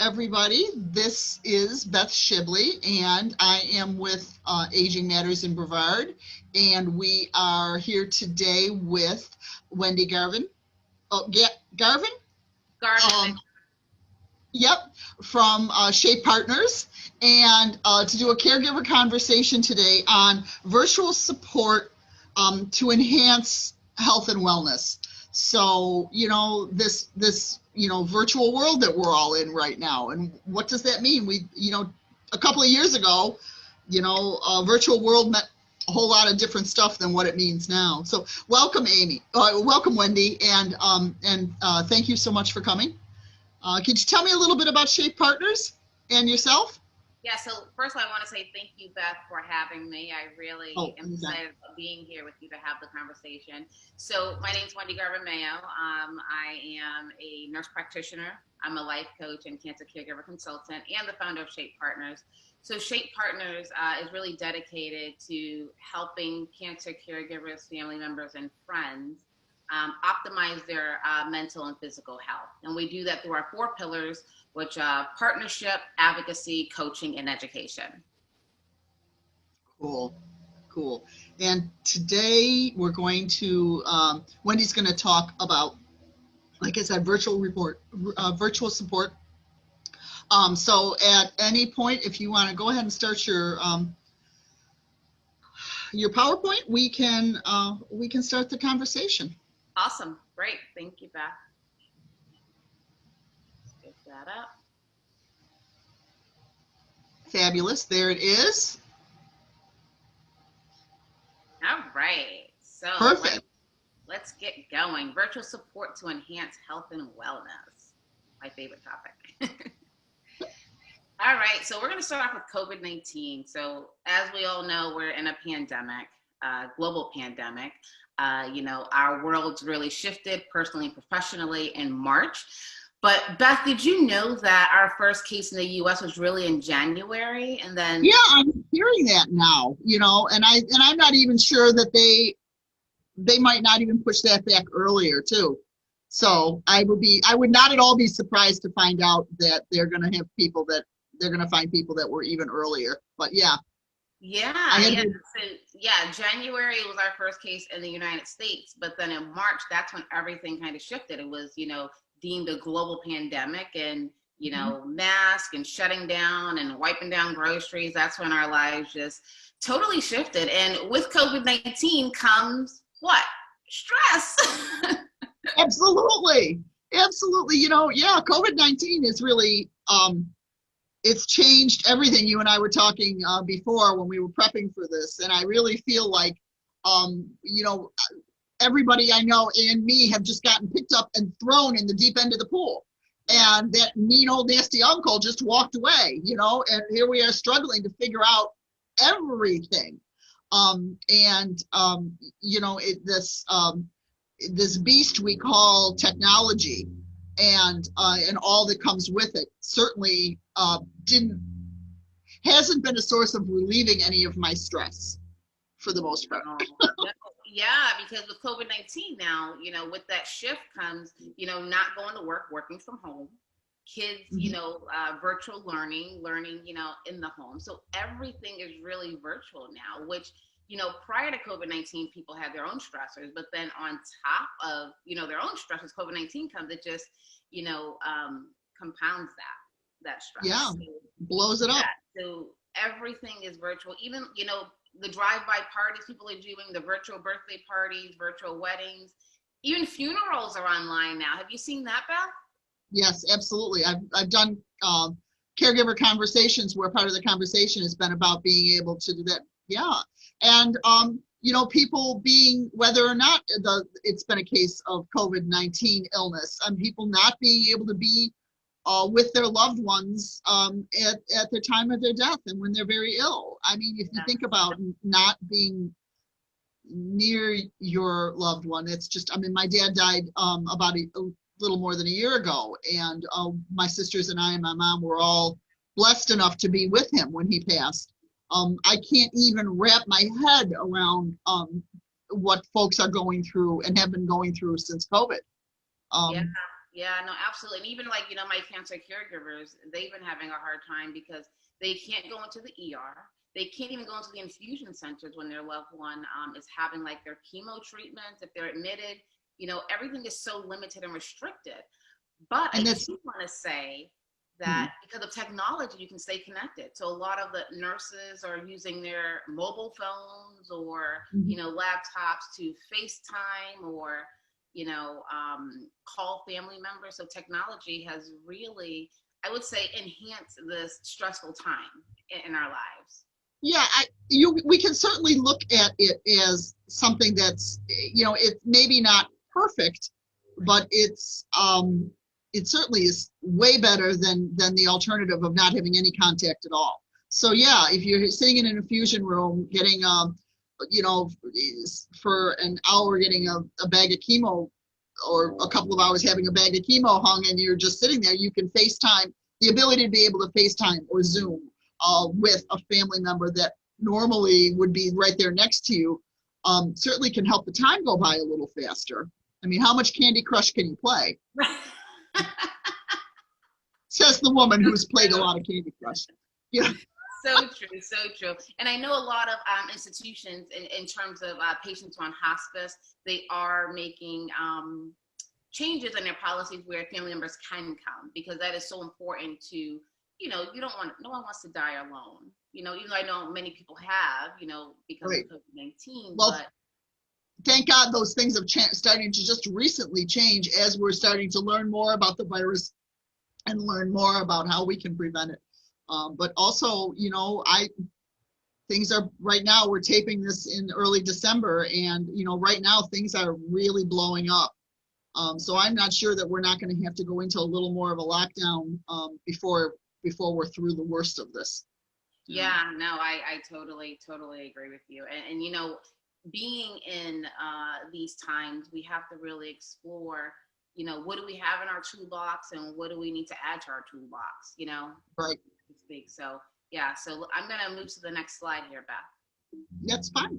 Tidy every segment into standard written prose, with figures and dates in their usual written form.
everybody. This is Beth Shibley, and I am with Aging Matters in Brevard, and we are here today with Wendy Garvin. Oh, yeah, Garvin? Garvin. Yep, from Shape Partners, and to do a caregiver conversation today on virtual support to enhance health and wellness. So, this virtual world that we're all in right now, and what does that mean? A couple of years ago, virtual world meant a whole lot of different stuff than what it means now. So, welcome, welcome, Wendy, and thank you so much for coming. Could you tell me a little bit about Shape Partners and yourself? Yeah, so first I want to say thank you, Beth, for having me. I really am excited about being here with you to have the conversation. So my name's Wendy Garvin Mayo. I am a nurse practitioner. I'm a life coach and cancer caregiver consultant and the founder of Shape Partners. So Shape Partners is really dedicated to helping cancer caregivers, family members, and friends optimize their mental and physical health. And we do that through our 4 pillars, which are partnership, advocacy, coaching, and education. Cool. And today we're going to, Wendy's going to talk about, like I said, virtual support. So at any point, if you want to go ahead and start your PowerPoint, we can start the conversation. Awesome. Great. Thank you, Beth. Let's get that up. Fabulous. There it is. All right. So perfect. Let's get going. Virtual support to enhance health and wellness. My favorite topic. All right. So we're going to start off with COVID-19. So as we all know, we're in a pandemic, global pandemic. Our world's really shifted personally and professionally in March. But Beth, did you know that our first case in the U.S. was really in January, and then? Yeah, I'm hearing that now. And I'm not even sure that they might not even push that back earlier too. So I would not at all be surprised to find out that they're going to find people that were even earlier. But yeah. January was our first case in the United States, but then in March, that's when everything kind of shifted. It was, deemed a global pandemic, and, mask and shutting down and wiping down groceries. That's when our lives just totally shifted. And with COVID-19 comes what? Stress. Absolutely. COVID-19 is really, it's changed everything. You and I were talking before when we were prepping for this, and I really feel like, everybody I know and me have just gotten picked up and thrown in the deep end of the pool. And that mean old nasty uncle just walked away, and here we are struggling to figure out everything. This beast we call technology and all that comes with it certainly hasn't been a source of relieving any of my stress for the most part. Yeah, because with COVID-19 now, with that shift comes, not going to work, working from home, kids, virtual learning, in the home. So everything is really virtual now, which, prior to COVID-19, people had their own stressors, but then on top of, their own stressors, COVID-19 comes, it just, compounds that stress. Yeah, so, blows it up. So everything is virtual, even, the drive-by parties people are doing, the virtual birthday parties, virtual weddings, even funerals are online now. Have you seen that, Beth? Yes, absolutely. I've done caregiver conversations where part of the conversation has been about being able to do that. Yeah, and people being, whether or not it's been a case of COVID-19 illness, and people not being able to be with their loved ones at the time of their death and when they're very ill. I mean, if you think about not being near your loved one, it's just, my dad died about a little more than a year ago, and my sisters and I and my mom were all blessed enough to be with him when he passed. I can't even wrap my head around what folks are going through and have been going through since COVID. Yeah, no, absolutely. And even like, my cancer caregivers, they've been having a hard time because they can't go into the ER. They can't even go into the infusion centers when their loved one is having like their chemo treatments. If they're admitted, everything is so limited and restricted. But I And that's do want to say that because of technology, you can stay connected. So a lot of the nurses are using their mobile phones or, laptops to FaceTime or, call family members. So technology has really, I would say, enhanced this stressful time in our lives. Yeah, we can certainly look at it as something that's, it's maybe not perfect, but it certainly is way better than the alternative of not having any contact at all. So yeah, if you're sitting in an infusion room getting for an hour getting a bag of chemo, or a couple of hours having a bag of chemo hung, and you're just sitting there, you can FaceTime. The ability to be able to FaceTime or Zoom with a family member that normally would be right there next to you certainly can help the time go by a little faster. I mean, how much Candy Crush can you play? Says the woman who's played a lot of Candy Crush. Yeah. So true, so true. And I know a lot of institutions in terms of patients on hospice, they are making changes in their policies where family members can come, because that is so important to, no one wants to die alone. Even though I know many people have, because Right. of COVID-19. Well, but thank God those things have starting to just recently change as we're starting to learn more about the virus and learn more about how we can prevent it. But also, things are right now, we're taping this in early December, and, right now things are really blowing up. So I'm not sure that we're not going to have to go into a little more of a lockdown before we're through the worst of this. Yeah, no, I totally agree with you. And being in these times, we have to really explore, what do we have in our toolbox and what do we need to add to our toolbox, Right. to speak. So, yeah, so I'm going to move to the next slide here, Beth. That's fine.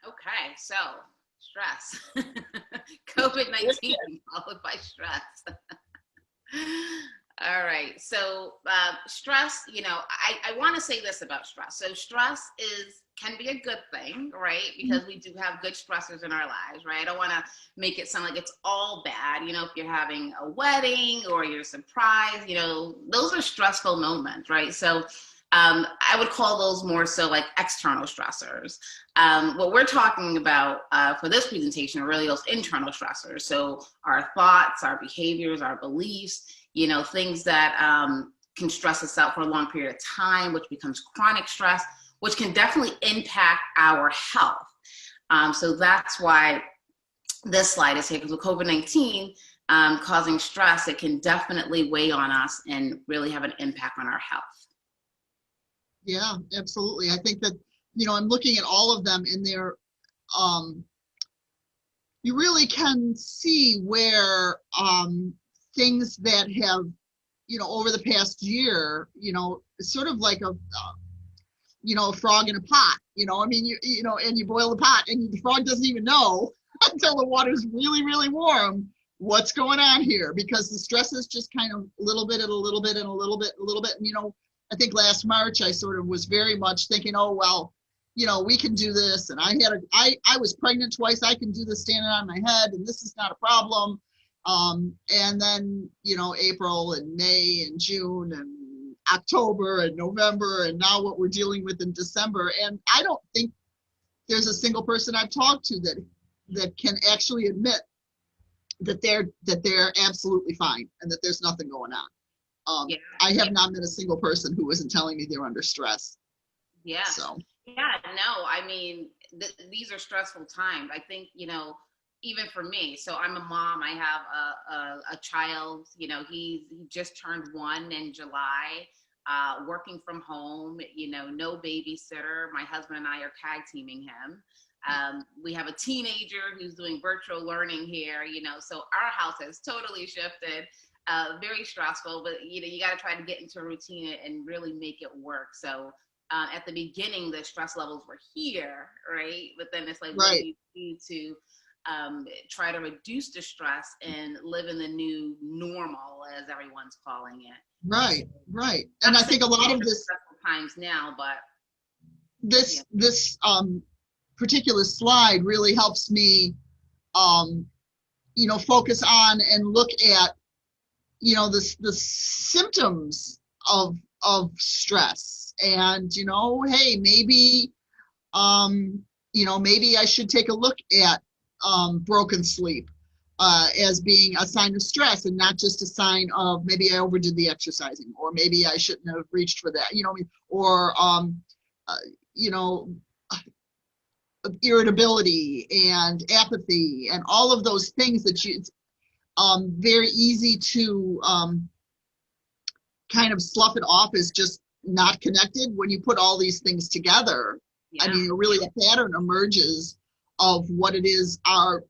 Okay, so stress. COVID-19 followed by stress. All right, so stress, I want to say this about stress. So stress can be a good thing, right? Because we do have good stressors in our lives, right? I don't want to make it sound like it's all bad. If you're having a wedding or you're surprised, those are stressful moments, right? So I would call those more so like external stressors. What we're talking about for this presentation are really those internal stressors. So our thoughts, our behaviors, our beliefs, things that can stress us out for a long period of time, which becomes chronic stress, which can definitely impact our health. So that's why this slide is here, because with COVID-19 causing stress, it can definitely weigh on us and really have an impact on our health. Yeah, absolutely. I think that, I'm looking at all of them, and they're, you really can see where things that have, over the past year, sort of like a frog in a pot, I mean, and you boil the pot and the frog doesn't even know until the water's really, really warm what's going on here, because the stress is just kind of a little bit and a little bit and a little bit, and, I think last March I sort of was very much thinking, oh, well, we can do this. And I was pregnant twice. I can do this standing on my head, and this is not a problem. And then, April and May and June and October and November, and now what we're dealing with in December. And I don't think there's a single person I've talked to that can actually admit that they're absolutely fine and that there's nothing going on. Yeah. I have not met a single person who isn't telling me they're under stress. Yeah. So. Yeah, no, I mean, these are stressful times. I think, even for me, so I'm a mom, I have a child, he just turned 1 in July, working from home, no babysitter. My husband and I are tag teaming him. We have a teenager who's doing virtual learning here, so our house has totally shifted. Very stressful, but you got to try to get into a routine and really make it work. So at the beginning, the stress levels were here, right? But then it's like, right. what do you do to try to reduce the stress and live in the new normal, as everyone's calling it. Right, right. And I think a lot of this times now, but this particular slide really helps me, focus on and look at, the symptoms of stress, and hey, maybe maybe I should take a look at broken sleep as being a sign of stress, and not just a sign of maybe I overdid the exercising, or maybe I shouldn't have reached for that, or irritability and apathy and all of those things that it's very easy to kind of slough it off as just not connected. When you put all these things together, I mean, really a pattern emerges of what it is our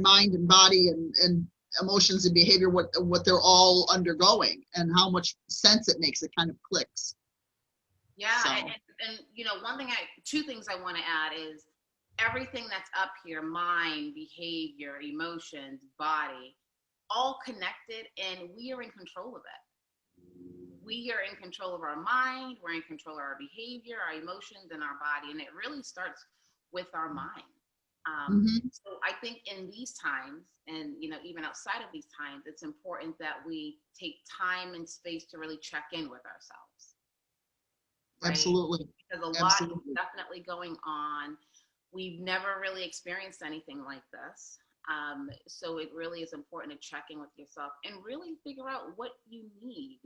mind and body and emotions and behavior, what they're all undergoing, and how much sense it makes. It kind of clicks. Yeah, so. And two things I want to add is everything that's up here, mind, behavior, emotions, body, all connected, and we are in control of it. We are in control of our mind, we're in control of our behavior, our emotions, and our body, and it really starts with our mind. So I think in these times, and even outside of these times, it's important that we take time and space to really check in with ourselves. Right? Absolutely. Because a lot is definitely going on. We've never really experienced anything like this. So it really is important to check in with yourself and really figure out what you need.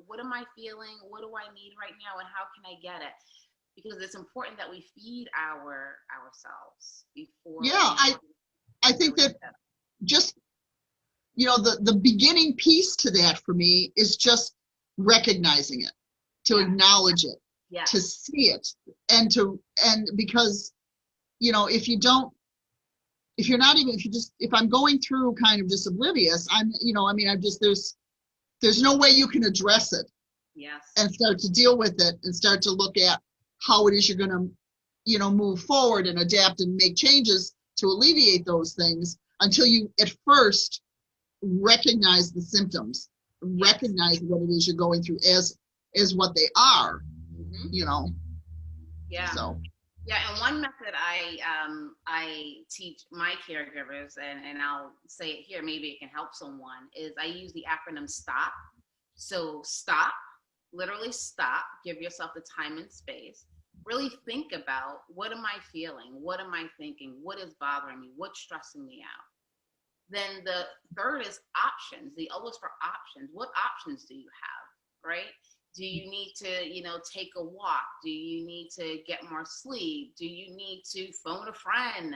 What am I feeling? What do I need right now? And how can I get it? Because it's important that we feed ourselves before. Yeah, I think that just, the beginning piece to that for me is just recognizing it, to acknowledge it, to see it, and because, if I'm going through kind of just oblivious, there's no way you can address it. Yes. And start to deal with it and start to look at how it is you're going to, move forward and adapt and make changes to alleviate those things, until you at first recognize the symptoms, recognize what it is you're going through as what they are, Yeah. So. Yeah, and one method I teach my caregivers, and I'll say it here, maybe it can help someone, is I use the acronym STOP. So stop, literally stop, give yourself the time and space. Really think about, what am I feeling? What am I thinking? What is bothering me? What's stressing me out? Then the third is options. The O is for options. What options do you have, right? Do you need to, take a walk? Do you need to get more sleep? Do you need to phone a friend?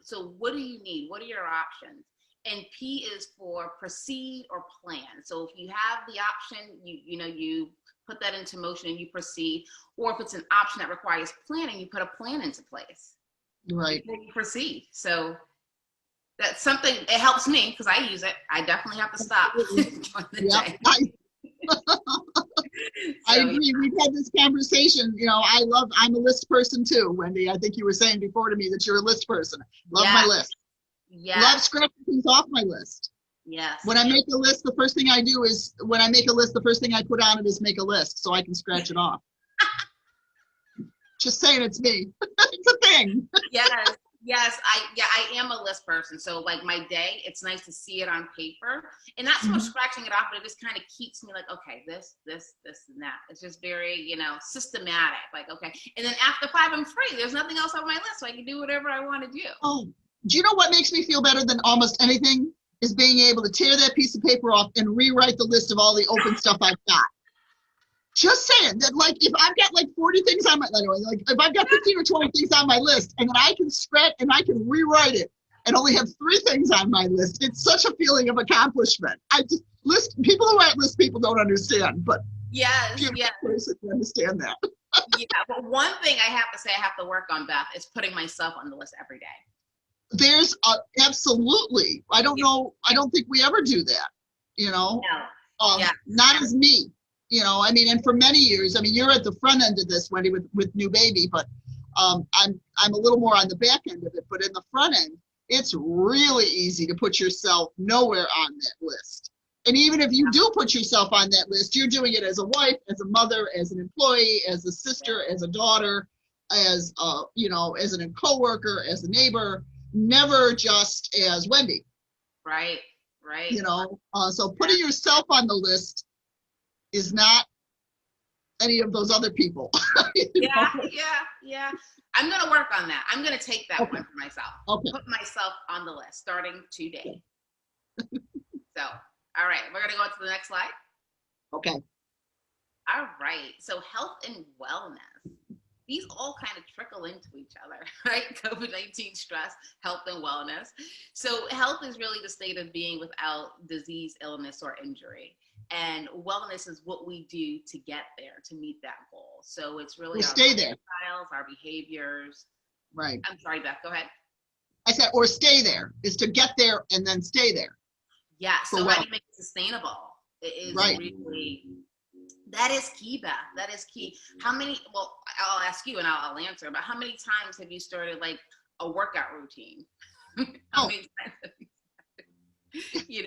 So what do you need? What are your options? And P is for proceed or plan. So if you have the option, you put that into motion and you proceed. Or if it's an option that requires planning, you put a plan into place. Right. You proceed. So that's something, it helps me because I use it. I definitely have to stop. I agree. We've had this conversation. I'm a list person too, Wendy. I think you were saying before to me that you're a list person. Love my list. Yeah. Love scratching things off my list. Yes. When I make a list, the first thing I put on it is make a list so I can scratch it off. Just saying, it's me. It's a thing. Yes, I am a list person. So like my day, it's nice to see it on paper, and not so much scratching it off, but it just kind of keeps me like, okay, this, and that. It's just very, systematic. Like, okay. And then after 5, I'm free. There's nothing else on my list, so I can do whatever I want to do. Oh, do you know what makes me feel better than almost anything? Is being able to tear that piece of paper off and rewrite the list of all the open stuff I've got. Just saying that, like, if I've got like 40 things on my, like if I've got 15 or 20 things on my list, and then I can scratch and I can rewrite it and only have 3 things on my list, it's such a feeling of accomplishment. People who aren't list people don't understand, but yes, person to understand that. Yeah, but one thing I have to say I have to work on, Beth, is putting myself on the list every day. There's absolutely. I don't know. I don't think we ever do that. No. Not as me. I mean, and for many years, I mean, you're at the front end of this, Wendy, with new baby, but I'm a little more on the back end of it. But in the front end, it's really easy to put yourself nowhere on that list. And even if you do put yourself on that list, you're doing it as a wife, as a mother, as an employee, as a sister, as a daughter, as as a coworker, as a neighbor, never just as Wendy. Right. So putting yourself on the list is not any of those other people. Yeah. I'm going to work on that. I'm going to take that one for myself. Okay. Put myself on the list starting today. So, all right, we're going to go to the next slide. Okay. All right. So health and wellness. These all kind of trickle into each other, right? COVID-19 stress, health and wellness. So health is really the state of being without disease, illness, or injury. And wellness is what we do to get there, to meet that goal. So it's really our lifestyles, our behaviors. Right. I'm sorry, Beth, go ahead. I said, or stay there, is to get there and then stay there. Yeah, so how do you make it sustainable? It is really, that is key, Beth. That is key. How many, well, I'll ask you and I'll answer, but how many times have you started like a workout routine? How many times have you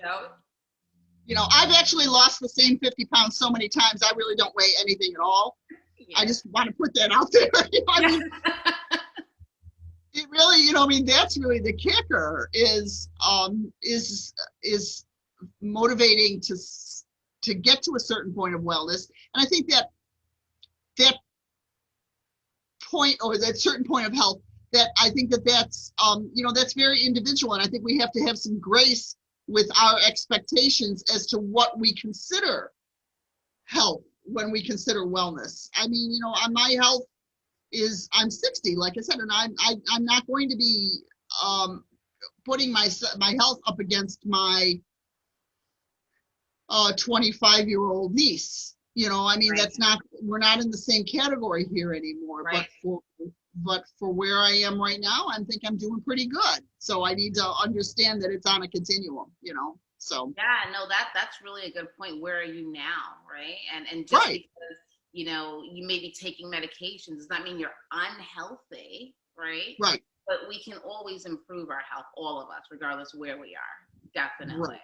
I've actually lost the same 50 pounds so many times, I really don't weigh anything at all. Yeah. I just want to put that out there. It really, that's really the kicker is motivating to get to a certain point of wellness. And I think that point, or that certain point of health, that I think that's that's very individual. And I think we have to have some grace with our expectations as to what we consider health when we consider wellness. I mean, my health I'm 60, like I said, and I'm not going to be putting my health up against my 25-year-old niece. That's not, we're not in the same category here anymore. Right. But for where I am right now, I think I'm doing pretty good. So I need to understand that it's on a continuum, so. Yeah, no, that's really a good point. Where are you now, right? And just because, you may be taking medications does not mean you're unhealthy, right? Right. But we can always improve our health, all of us, regardless of where we are, definitely.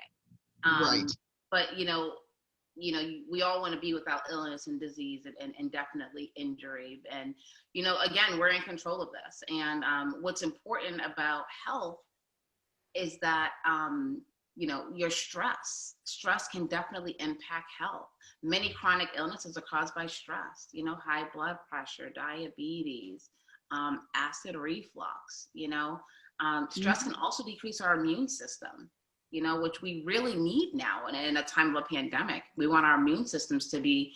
Right. But, we all want to be without illness and disease and definitely injury. And, again, we're in control of this. And what's important about health is that, your stress can definitely impact health. Many chronic illnesses are caused by stress, high blood pressure, diabetes, acid reflux, stress can also decrease our immune system, which we really need now in a time of a pandemic. We want our immune systems to be,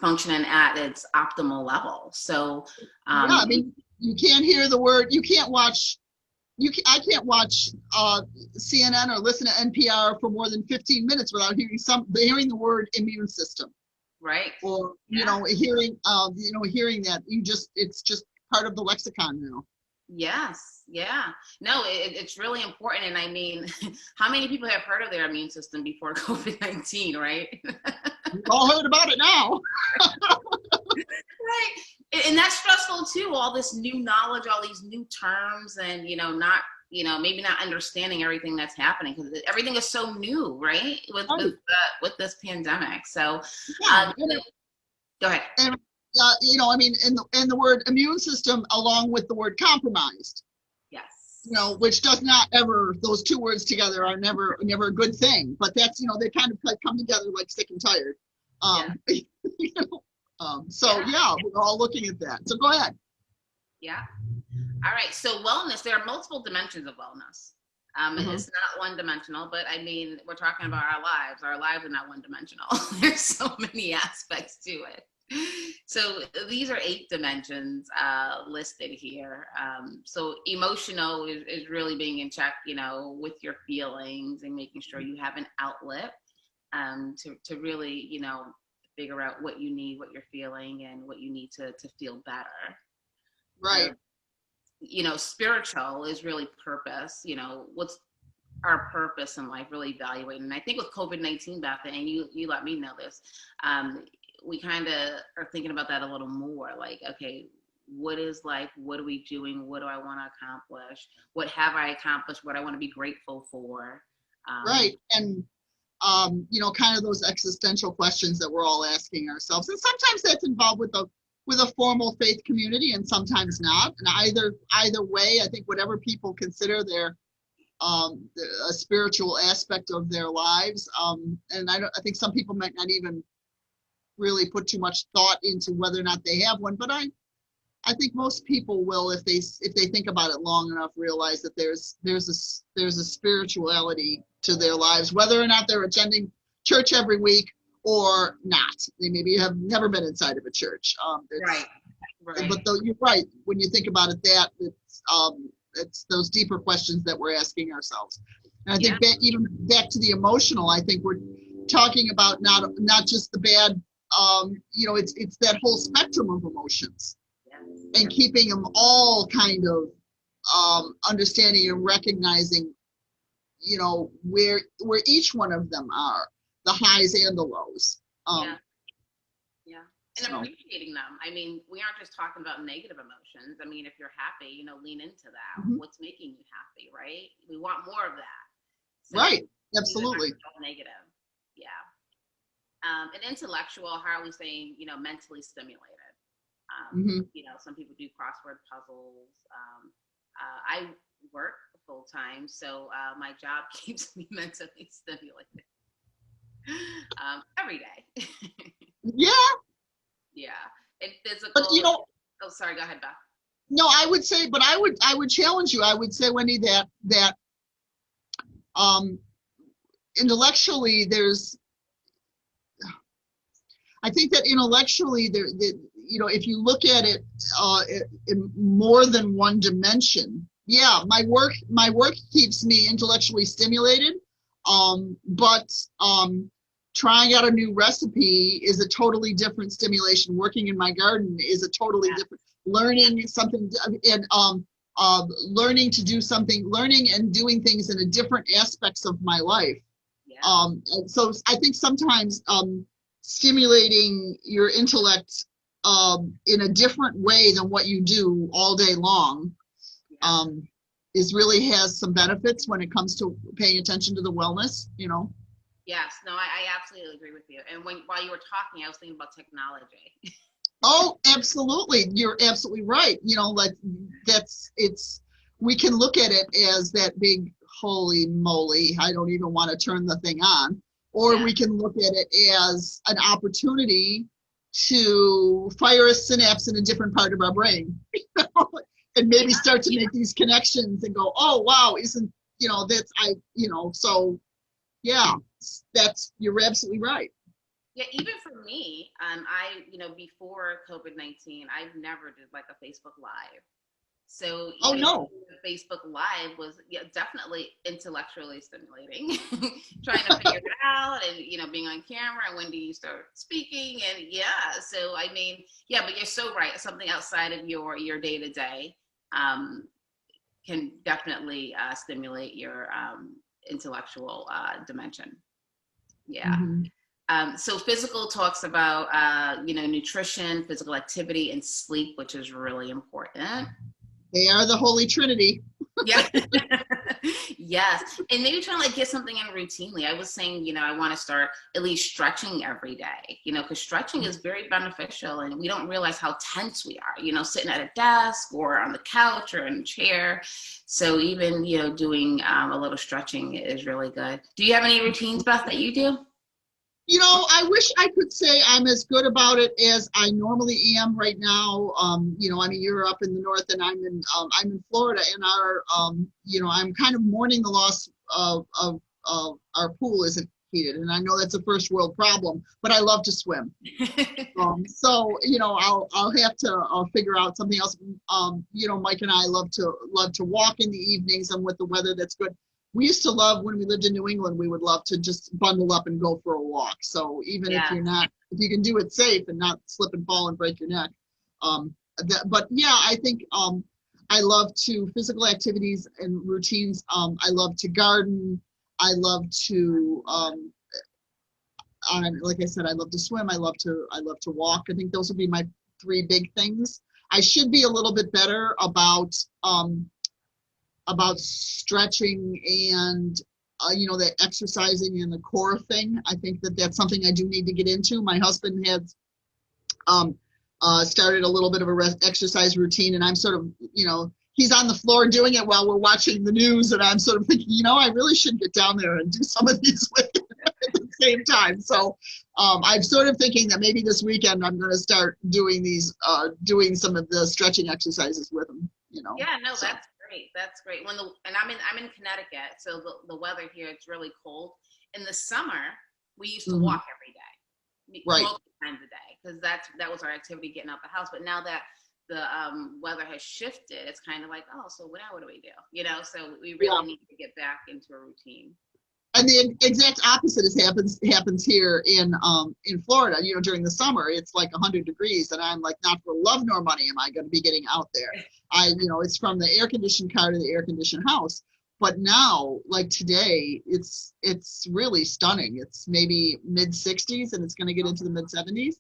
functioning at its optimal level. So, I mean, you can't hear the word, I can't watch CNN or listen to NPR for more than 15 minutes without hearing the word immune system. Right. Or, hearing that it's just part of the lexicon now. Yes. Yeah. No, it's really important. And I mean, how many people have heard of their immune system before COVID-19, right? We've all heard about it now. Right. And that's stressful too. All this new knowledge, all these new terms, and, maybe not understanding everything that's happening because everything is so new, right? With this pandemic. So, go ahead. And, in the word immune system, along with the word compromised. Yes. Which does not ever, those two words together are never a good thing. But that's, they kind of like come together like stick and tired. We're all looking at that. So go ahead. Yeah. All right. So wellness, there are multiple dimensions of wellness. It's not one dimensional, but I mean, we're talking about our lives. Our lives are not one dimensional. There's so many aspects to it. So these are 8 dimensions listed here. So emotional is really being in check, with your feelings and making sure you have an outlet to really, figure out what you need, what you're feeling, and what you need to feel better. Right. Spiritual is really purpose, our purpose in life, really evaluating. And I think with COVID-19, Beth, and you let me know this, we kind of are thinking about that a little more. Like, okay, what is life? What are we doing? What do I want to accomplish? What have I accomplished? What I want to be grateful for? Right. And, kind of those existential questions that we're all asking ourselves. And sometimes that's involved with a formal faith community and sometimes not. And either way, I think whatever people consider their a spiritual aspect of their lives. And I think some people might not even really put too much thought into whether or not they have one, but I think most people will, if they think about it long enough, realize that there's a spirituality to their lives, whether or not they're attending church every week or not. They maybe have never been inside of a church. Right. But though you're right, when you think about it, it's those deeper questions that we're asking ourselves. And I think even back to the emotional, I think we're talking about not just the bad. It's that whole spectrum of emotions. And keeping them all kind of understanding and recognizing, where each one of them are, the highs and the lows. And appreciating them. I mean, we aren't just talking about negative emotions. I mean, if you're happy, lean into that. Mm-hmm. What's making you happy, right? We want more of that. So right. Absolutely. Negative. Yeah. And intellectual, how are we saying, mentally stimulated? Some people do crossword puzzles. I work full time, so my job keeps me mentally stimulated every day. Yeah. Yeah. And physical. But oh, sorry. Go ahead, Beth. No, I would say, but I would challenge you. I would say, Wendy, that intellectually, I think that intellectually, if you look at it in more than one dimension, my work keeps me intellectually stimulated, but trying out a new recipe is a totally different stimulation. Working in my garden is a totally different. Learning something and learning to do something, learning and doing things in a different aspects of my life. Yeah. So I think sometimes stimulating your intellect in a different way than what you do all day long really has some benefits when it comes to paying attention to the wellness, Yes, no, I absolutely agree with you. And while you were talking, I was thinking about technology. Oh, absolutely. You're absolutely right. We can look at it as that big, holy moly, I don't even want to turn the thing on. Or we can look at it as an opportunity to fire a synapse in a different part of our brain, and maybe start to make these connections and go, oh, wow, you're absolutely right. Yeah, even for me, before COVID-19, I've never did like a Facebook Live. So Facebook Live was definitely intellectually stimulating, trying to figure it out and, being on camera and when do you start speaking and so I mean, but you're so right. Something outside of your day-to-day can definitely stimulate your intellectual dimension. Yeah. Mm-hmm. So physical talks about, nutrition, physical activity, and sleep, which is really important. They are the Holy Trinity. Yeah. Yes. And maybe trying to get something in routinely. I was saying, I want to start at least stretching every day, because stretching is very beneficial and we don't realize how tense we are, sitting at a desk or on the couch or in a chair. So even, doing a little stretching is really good. Do you have any routines, Beth, that you do? I wish I could say I'm as good about it as I normally am right now. You're up in the north and I'm in Florida, and I'm kind of mourning the loss of our pool isn't heated. And I know that's a first world problem, but I love to swim. So I'll figure out something else. Mike and I love to walk in the evenings, and with the weather that's good. We used to love, when we lived in New England, we would love to just bundle up and go for a walk. So even if you can do it safe and not slip and fall and break your neck. I think I love to physical activities and routines. I love to garden. I love to, like I said, I love to swim. I love to walk. I think those would be my three big things. I should be a little bit better about stretching and the exercising and the core thing. I think that's something I do need to get into. My husband has started a little bit of a exercise routine, and I'm sort of, he's on the floor doing it while we're watching the news, and I'm sort of thinking, I really should get down there and do some of these with him at the same time. So I'm sort of thinking that maybe this weekend I'm going to start doing doing some of the stretching exercises with him. Yeah, no, so. That's great. And I'm in Connecticut, so the weather here, it's really cold. In the summer, we used to walk every day, multiple times a day, because that was our activity, getting out the house. But now that the weather has shifted, it's kind of like, oh, so now what do we do? So we really need to get back into a routine. And the exact opposite happens here in Florida. During the summer, it's like 100 degrees, and I'm like, not for love nor money am I going to be getting out there. It's from the air-conditioned car to the air-conditioned house. But now, like today, it's really stunning. It's maybe mid-60s, and it's going to get into the mid-70s,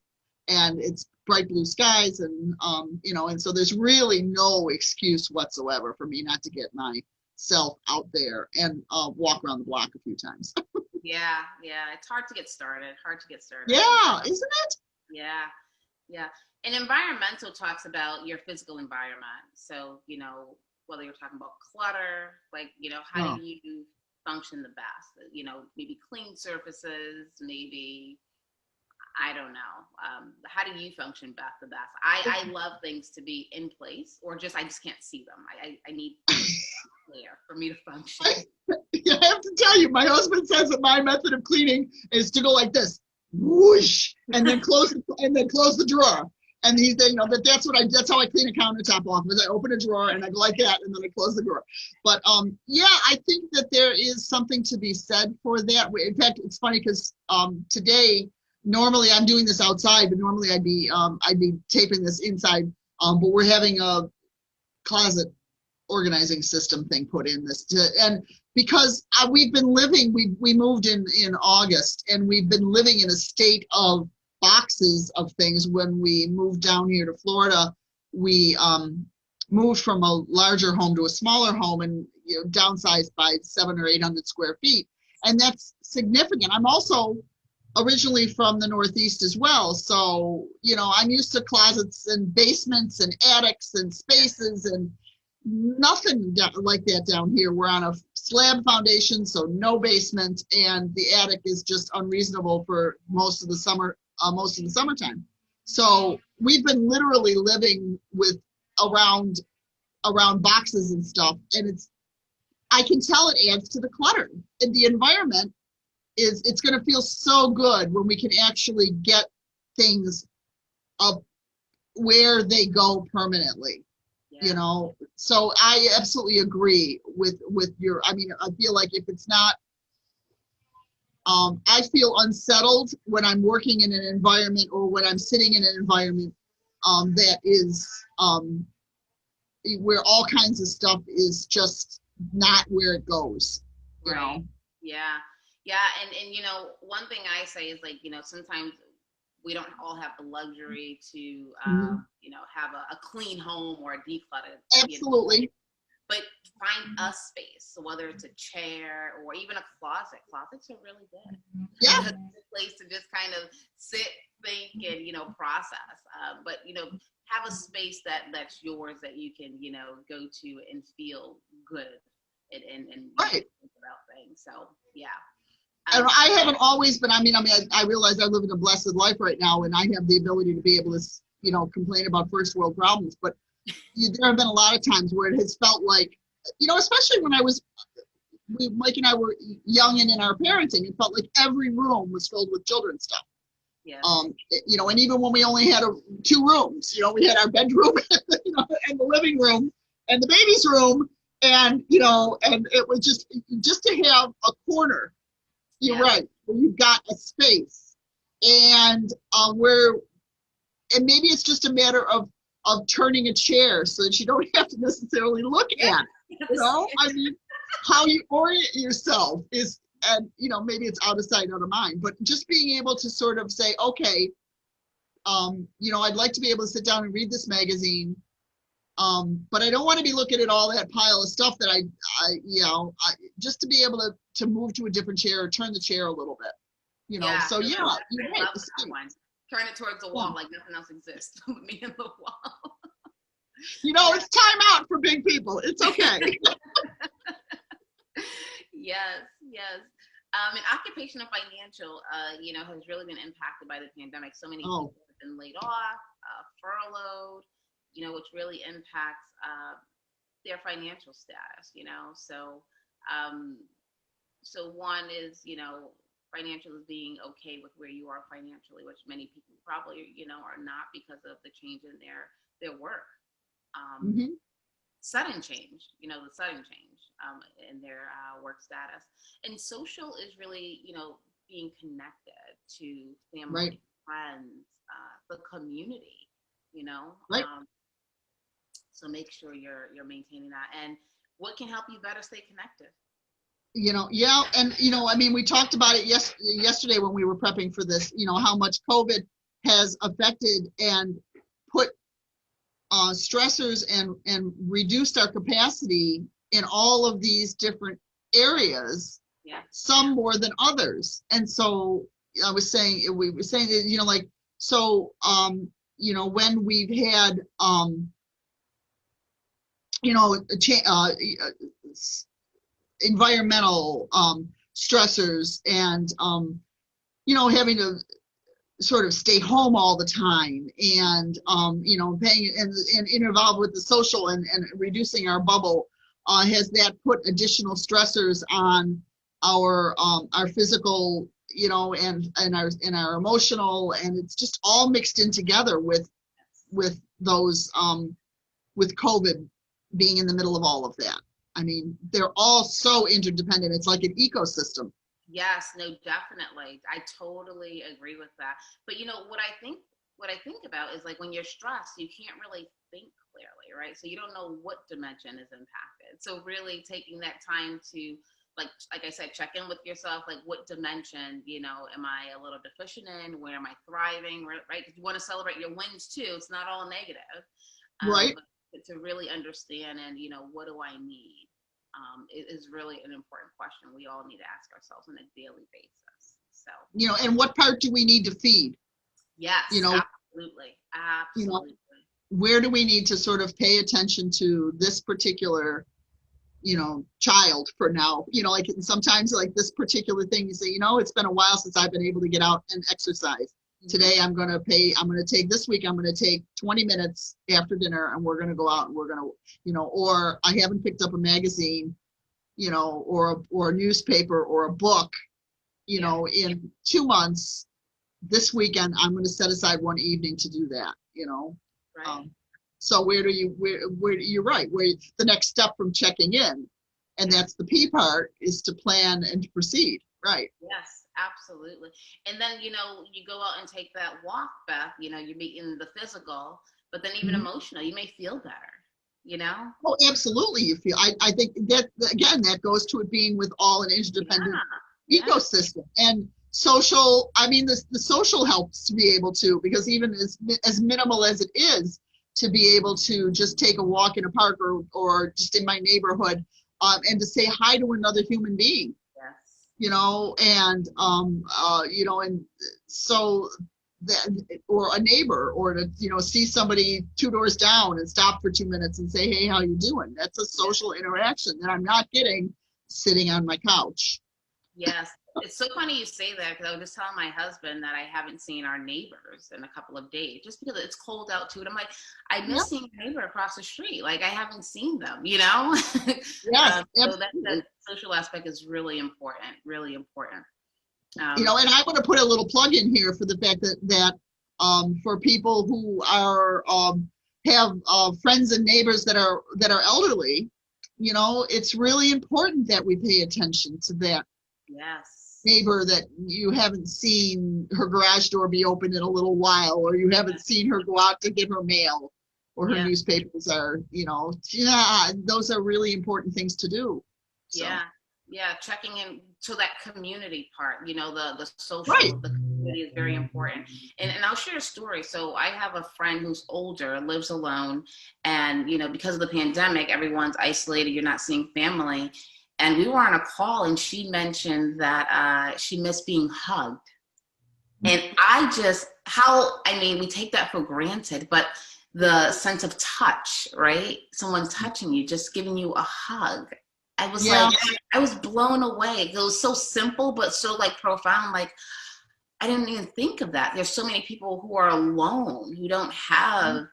and it's bright blue skies, and and so there's really no excuse whatsoever for me not to get myself out there and walk around the block a few times. Yeah, it's hard to get started. Yeah, isn't it? Yeah. And environmental talks about your physical environment. So, whether you're talking about clutter, like, how do you function the best? Maybe clean surfaces, maybe, I don't know. How do you function the best? I love things to be in place, or I just can't see them. I need clear for me to function. I have to tell you, my husband says that my method of cleaning is to go like this, whoosh, and then close the drawer. And he's saying, that's how I clean a countertop off. Is I open a drawer and I go like that, and then I close the drawer. But I think that there is something to be said for that. In fact, it's funny because today, normally I'm doing this outside, but normally I'd be taping this inside. But we're having a closet organizing system thing put in this, and because we've been living, we moved in August, and we've been living in a state of boxes of things. When we moved down here to Florida, we moved from a larger home to a smaller home, and downsized by 700 or 800 square feet, and that's significant. I'm also originally from the Northeast as well, so I'm used to closets and basements and attics and spaces, and nothing like that down here. We're on a slab foundation, so no basement, and the attic is just unreasonable for most of the summertime. So we've been literally living with around boxes and stuff, and I can tell it adds to the clutter. And the environment it's going to feel so good when we can actually get things up where they go permanently. So I absolutely agree with your, I feel like if it's not, I feel unsettled when I'm working in an environment, or when I'm sitting in an environment that is where all kinds of stuff is just not where it goes. Right. Yeah. And one thing I say is, like, sometimes we don't all have the luxury to, have a clean home or a decluttered. Absolutely. But find a space. So whether it's a chair or even a closet. Closets are really good. Yeah. It's a place to just kind of sit, think, and, process. But, have a space that's yours, that you can, go to and feel good and right. Think about things. So, yeah. And I haven't always been, I realize I live in a blessed life right now, and I have the ability to be able to, complain about first world problems. But there have been a lot of times where it has felt like, especially when Mike and I were young and in our parenting, it felt like every room was filled with children's stuff. Yeah. And even when we only had 2 rooms, we had our bedroom, and the living room and the baby's room, and it was just to have a corner. You're right. Where you've got a space, and maybe it's just a matter of of turning a chair so that you don't have to necessarily look at it. You know, I mean, how you orient yourself is, and you know, maybe it's out of sight, out of mind, but just being able to sort of say, okay, you know, I'd like to be able to sit down and read this magazine, but I don't want to be looking at all that pile of stuff that you know, just to be able to move to a different chair or turn the chair a little bit, you know. So yeah, you're right. Turn it towards the wall like nothing else exists. Me and the wall. You know, it's time out for big people. It's okay. Yes. And occupational financial, you know, has really been impacted by the pandemic. So many people have been laid off, furloughed, you know, which really impacts their financial status, you know. So, so one is, you know, financial is being okay with where you are financially, which many people probably, you know, are not because of the change in their work. Sudden change, you know, the sudden change in their work status. And social is really, you know, being connected to family, friends, the community, you know. So make sure you're maintaining that. And what can help you better stay connected? You know, yeah, and you know, I mean, we talked about it yesterday when we were prepping for this. You know, how much COVID has affected and put stressors and reduced our capacity in all of these different areas. Some more than others. And so we were saying that, you know, like, so you know, when we've had you know, environmental stressors and you know, having to sort of stay home all the time and you know, paying and involved with the social and reducing our bubble, has that put additional stressors on our physical, you know, and our emotional, and it's just all mixed in together with those with COVID being in the middle of all of that. I mean, they're all so interdependent. It's like an ecosystem. Yes, no, definitely. I totally agree with that. But you know, what I think about is like when you're stressed, you can't really think clearly, right? So you don't know what dimension is impacted. So really taking that time to, like I said, check in with yourself, like what dimension, you know, am I a little deficient in? Where am I thriving, right? Because you want to celebrate your wins too. It's not all negative. Right. But to really understand and, you know, what do I need? Is really an important question we all need to ask ourselves on a daily basis. So, you know, and what part do we need to feed? Yes, you know, absolutely. You know, where do we need to sort of pay attention to this particular, you know, child for now? You know, like sometimes like this particular thing, you say, you know, it's been a while since I've been able to get out and exercise. Today I'm going to take 20 minutes after dinner and we're going to go out and we're going to, you know, or I haven't picked up a magazine, you know, or a newspaper or a book, you know, in 2 months. This weekend, I'm going to set aside one evening to do that, you know. Right. So where you're right, where the next step from checking in, and that's the P part, is to plan and to proceed, right? Yes. Absolutely. And then, you know, you go out and take that walk, Beth, you know, you meet in the physical, but then even emotional, you may feel better, you know? Oh, absolutely. You feel, I think that, again, that goes to it being with all an interdependent ecosystem. And social, I mean, the social helps to be able to, because even as minimal as it is, to be able to just take a walk in a park or just in my neighborhood, and to say hi to another human being. You know, and you know, and so that, or a neighbor, or to, you know, see somebody 2 doors down and stop for 2 minutes and say, hey, how you doing? That's a social interaction that I'm not getting sitting on my couch. Yes. It's so funny you say that, because I was just telling my husband that I haven't seen our neighbors in a couple of days just because it's cold out too. And I'm like, I miss seeing a neighbor across the street. Like I haven't seen them, you know? Yes. So that social aspect is really important, really important. You know, and I want to put a little plug in here for the fact that for people who are have friends and neighbors that are elderly, you know, it's really important that we pay attention to that. Yes. Neighbor that you haven't seen her garage door be open in a little while, or you haven't seen her go out to get her mail, or her newspapers are, yeah, those are really important things to do. So. Yeah, checking in to that community part, the social, right. The community is very important. And I'll share a story. So I have a friend who's older, lives alone, and, because of the pandemic, everyone's isolated, you're not seeing family. And we were on a call and she mentioned that she missed being hugged. And we take that for granted, but the sense of touch, right? Someone touching you, just giving you a hug. I was I was blown away. It was so simple, but so profound. I didn't even think of that. There's so many people who are alone, who don't have,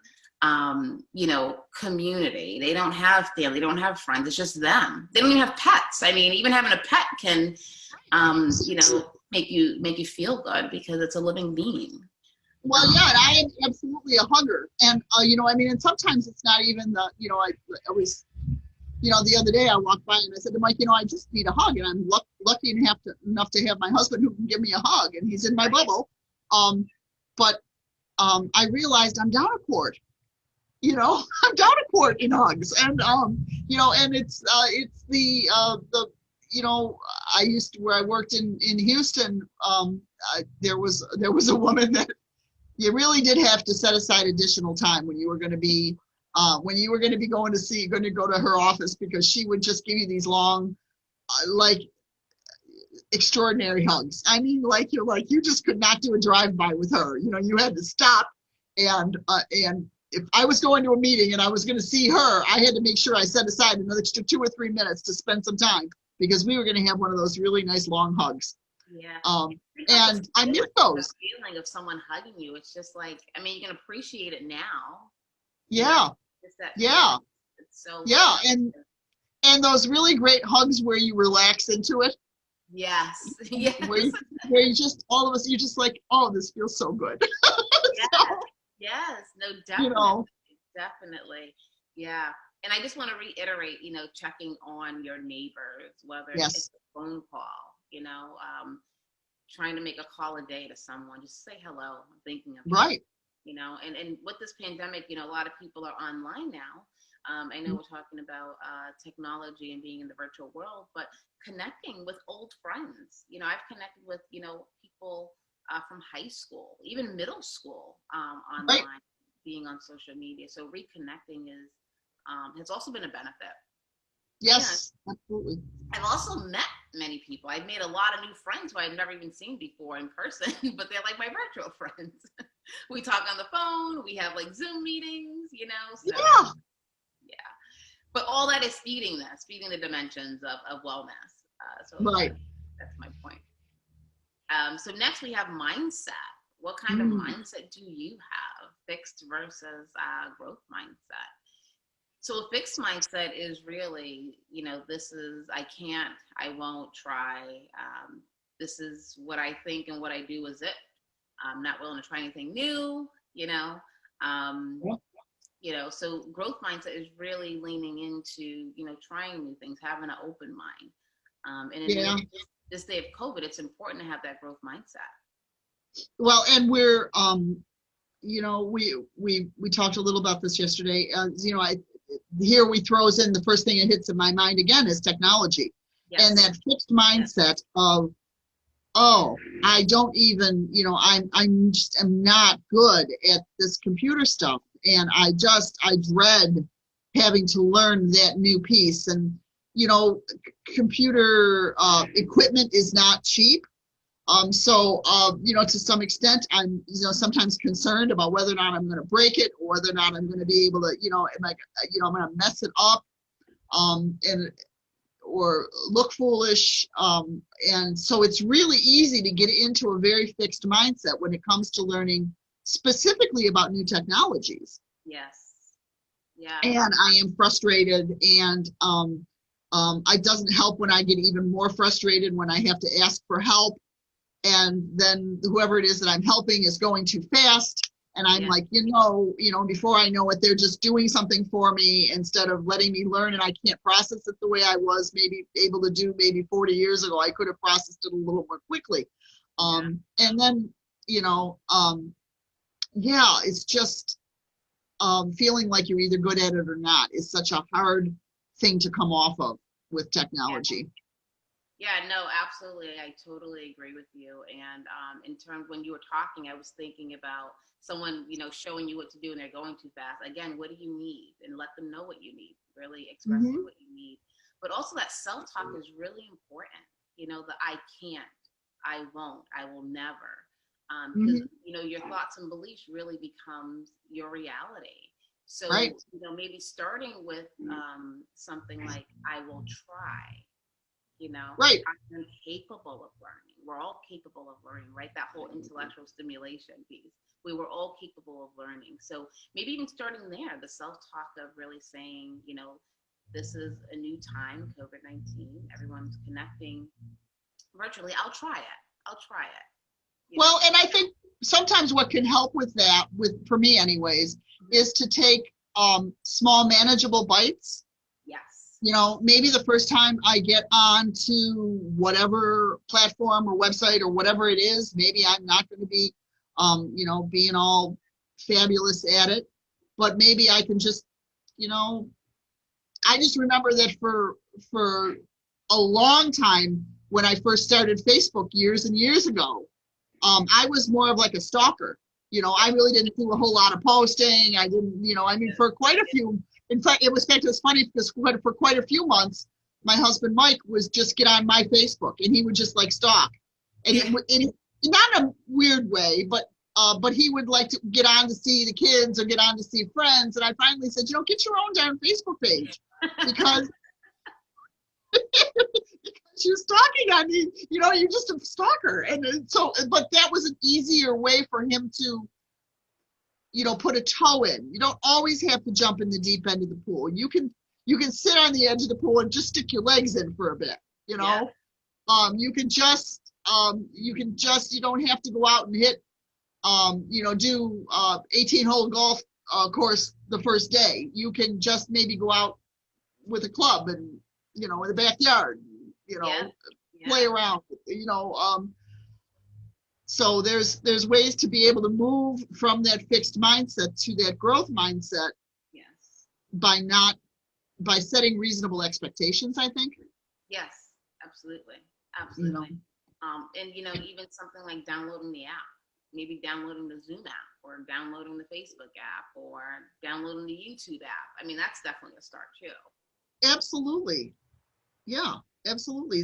community. They don't have family. They don't have friends. It's just them. They don't even have pets. I mean, even having a pet can, make you feel good because it's a living being. Well, I am absolutely a hugger. And, and sometimes it's not even I was, the other day I walked by and I said to Mike, I just need a hug. And I'm lucky enough to have my husband who can give me a hug, and he's in my bubble. But I realized I'm down a quart. I'm down a quart in hugs. And, and it's the where I worked in Houston, there was a woman that you really did have to set aside additional time when you were going to be going to go to her office, because she would just give you these long, extraordinary hugs. I mean, you just could not do a drive-by with her. You had to stop, and if I was going to a meeting and I was going to see her, I had to make sure I set aside another extra 2 or 3 minutes to spend some time, because we were going to have one of those really nice long hugs. Yeah. And I miss those. The feeling of someone hugging you, it's just you can appreciate it now. Yeah. Yeah. It's so and those really great hugs where you relax into it. Yes. Yes. Where you just, all of us, you're just oh, this feels so good. Yes. No, definitely. Definitely. Yeah. And I just want to reiterate, checking on your neighbors, whether it's a phone call, trying to make a call a day to someone, just say hello. I'm thinking of you. Right. And with this pandemic, a lot of people are online now. I know we're talking about technology and being in the virtual world, but connecting with old friends. I've connected with, people from high school, even middle school, online, being on social media. So reconnecting has also been a benefit. Yes, absolutely. I've also met many people. I've made a lot of new friends who I've never even seen before in person, but they're like my virtual friends. We talk on the phone. We have Zoom meetings, So, yeah. But all that is feeding the dimensions of wellness. That's my point. So next we have mindset. What kind of mindset do you have? Fixed versus growth mindset. So a fixed mindset is really, this is, I can't, I won't try. This is what I think and what I do is it. I'm not willing to try anything new, so growth mindset is really leaning into, trying new things, having an open mind. And in this day of COVID, it's important to have that growth mindset. Well, and we're, we talked a little about this yesterday. Here we throws in the first thing that hits in my mind again is technology. Yes. And that fixed mindset of, oh, I don't even, I'm not good at this computer stuff. And I dread having to learn that new piece. And, computer equipment is not cheap. So, to some extent, I'm, sometimes concerned about whether or not I'm going to break it, or whether or not I'm going to be able to, I'm going to mess it up, or look foolish. And so it's really easy to get into a very fixed mindset when it comes to learning specifically about new technologies. Yes. Yeah. And I am frustrated, and it doesn't help when I get even more frustrated when I have to ask for help. And then whoever it is that I'm helping is going too fast. And I'm before I know it, they're just doing something for me instead of letting me learn. And I can't process it the way I was maybe able to do 40 years ago. I could have processed it a little more quickly. And then, it's just, feeling like you're either good at it or not is such a hard thing to come off of with technology. Yeah, no, absolutely. I totally agree with you. And in terms, when you were talking, I was thinking about someone, showing you what to do and they're going too fast. Again, what do you need? And let them know what you need. Really express what you need. But also that self-talk is really important. The I can't, I won't, I will never. Because, your thoughts and beliefs really becomes your reality. So, maybe starting with something like, I will try. I'm capable of learning. We're all capable of learning, right? That whole intellectual stimulation piece. We were all capable of learning. So maybe even starting there, the self-talk of really saying, this is a new time, COVID-19. Everyone's connecting virtually. I'll try it. Well, and I think sometimes what can help with that, for me anyways, is to take small manageable bites. Maybe the first time I get on to whatever platform or website or whatever it is, maybe I'm not going to be, being all fabulous at it, but maybe I can just, I just remember that for a long time when I first started Facebook years and years ago, I was more of like a stalker. I really didn't do a whole lot of posting. I didn't, for quite a few. In fact, it was funny because for quite a few months, my husband Mike was just get on my Facebook, and he would just like stalk, and not in a weird way, but he would like to get on to see the kids or get on to see friends. And I finally said, get your own darn Facebook page because you're stalking on me. You're just a stalker, and so. But that was an easier way for him to, put a toe in. You don't always have to jump in the deep end of the pool. You can sit on the edge of the pool and just stick your legs in for a bit, you don't have to go out and hit, do 18-hole golf course the first day. You can just maybe go out with a club and, in the backyard, play around, So there's ways to be able to move from that fixed mindset to that growth mindset. Yes. By setting reasonable expectations, I think. Yes, absolutely. And even something like downloading the app, maybe downloading the Zoom app or downloading the Facebook app or downloading the YouTube app. I mean, that's definitely a start too. Absolutely. Yeah, absolutely.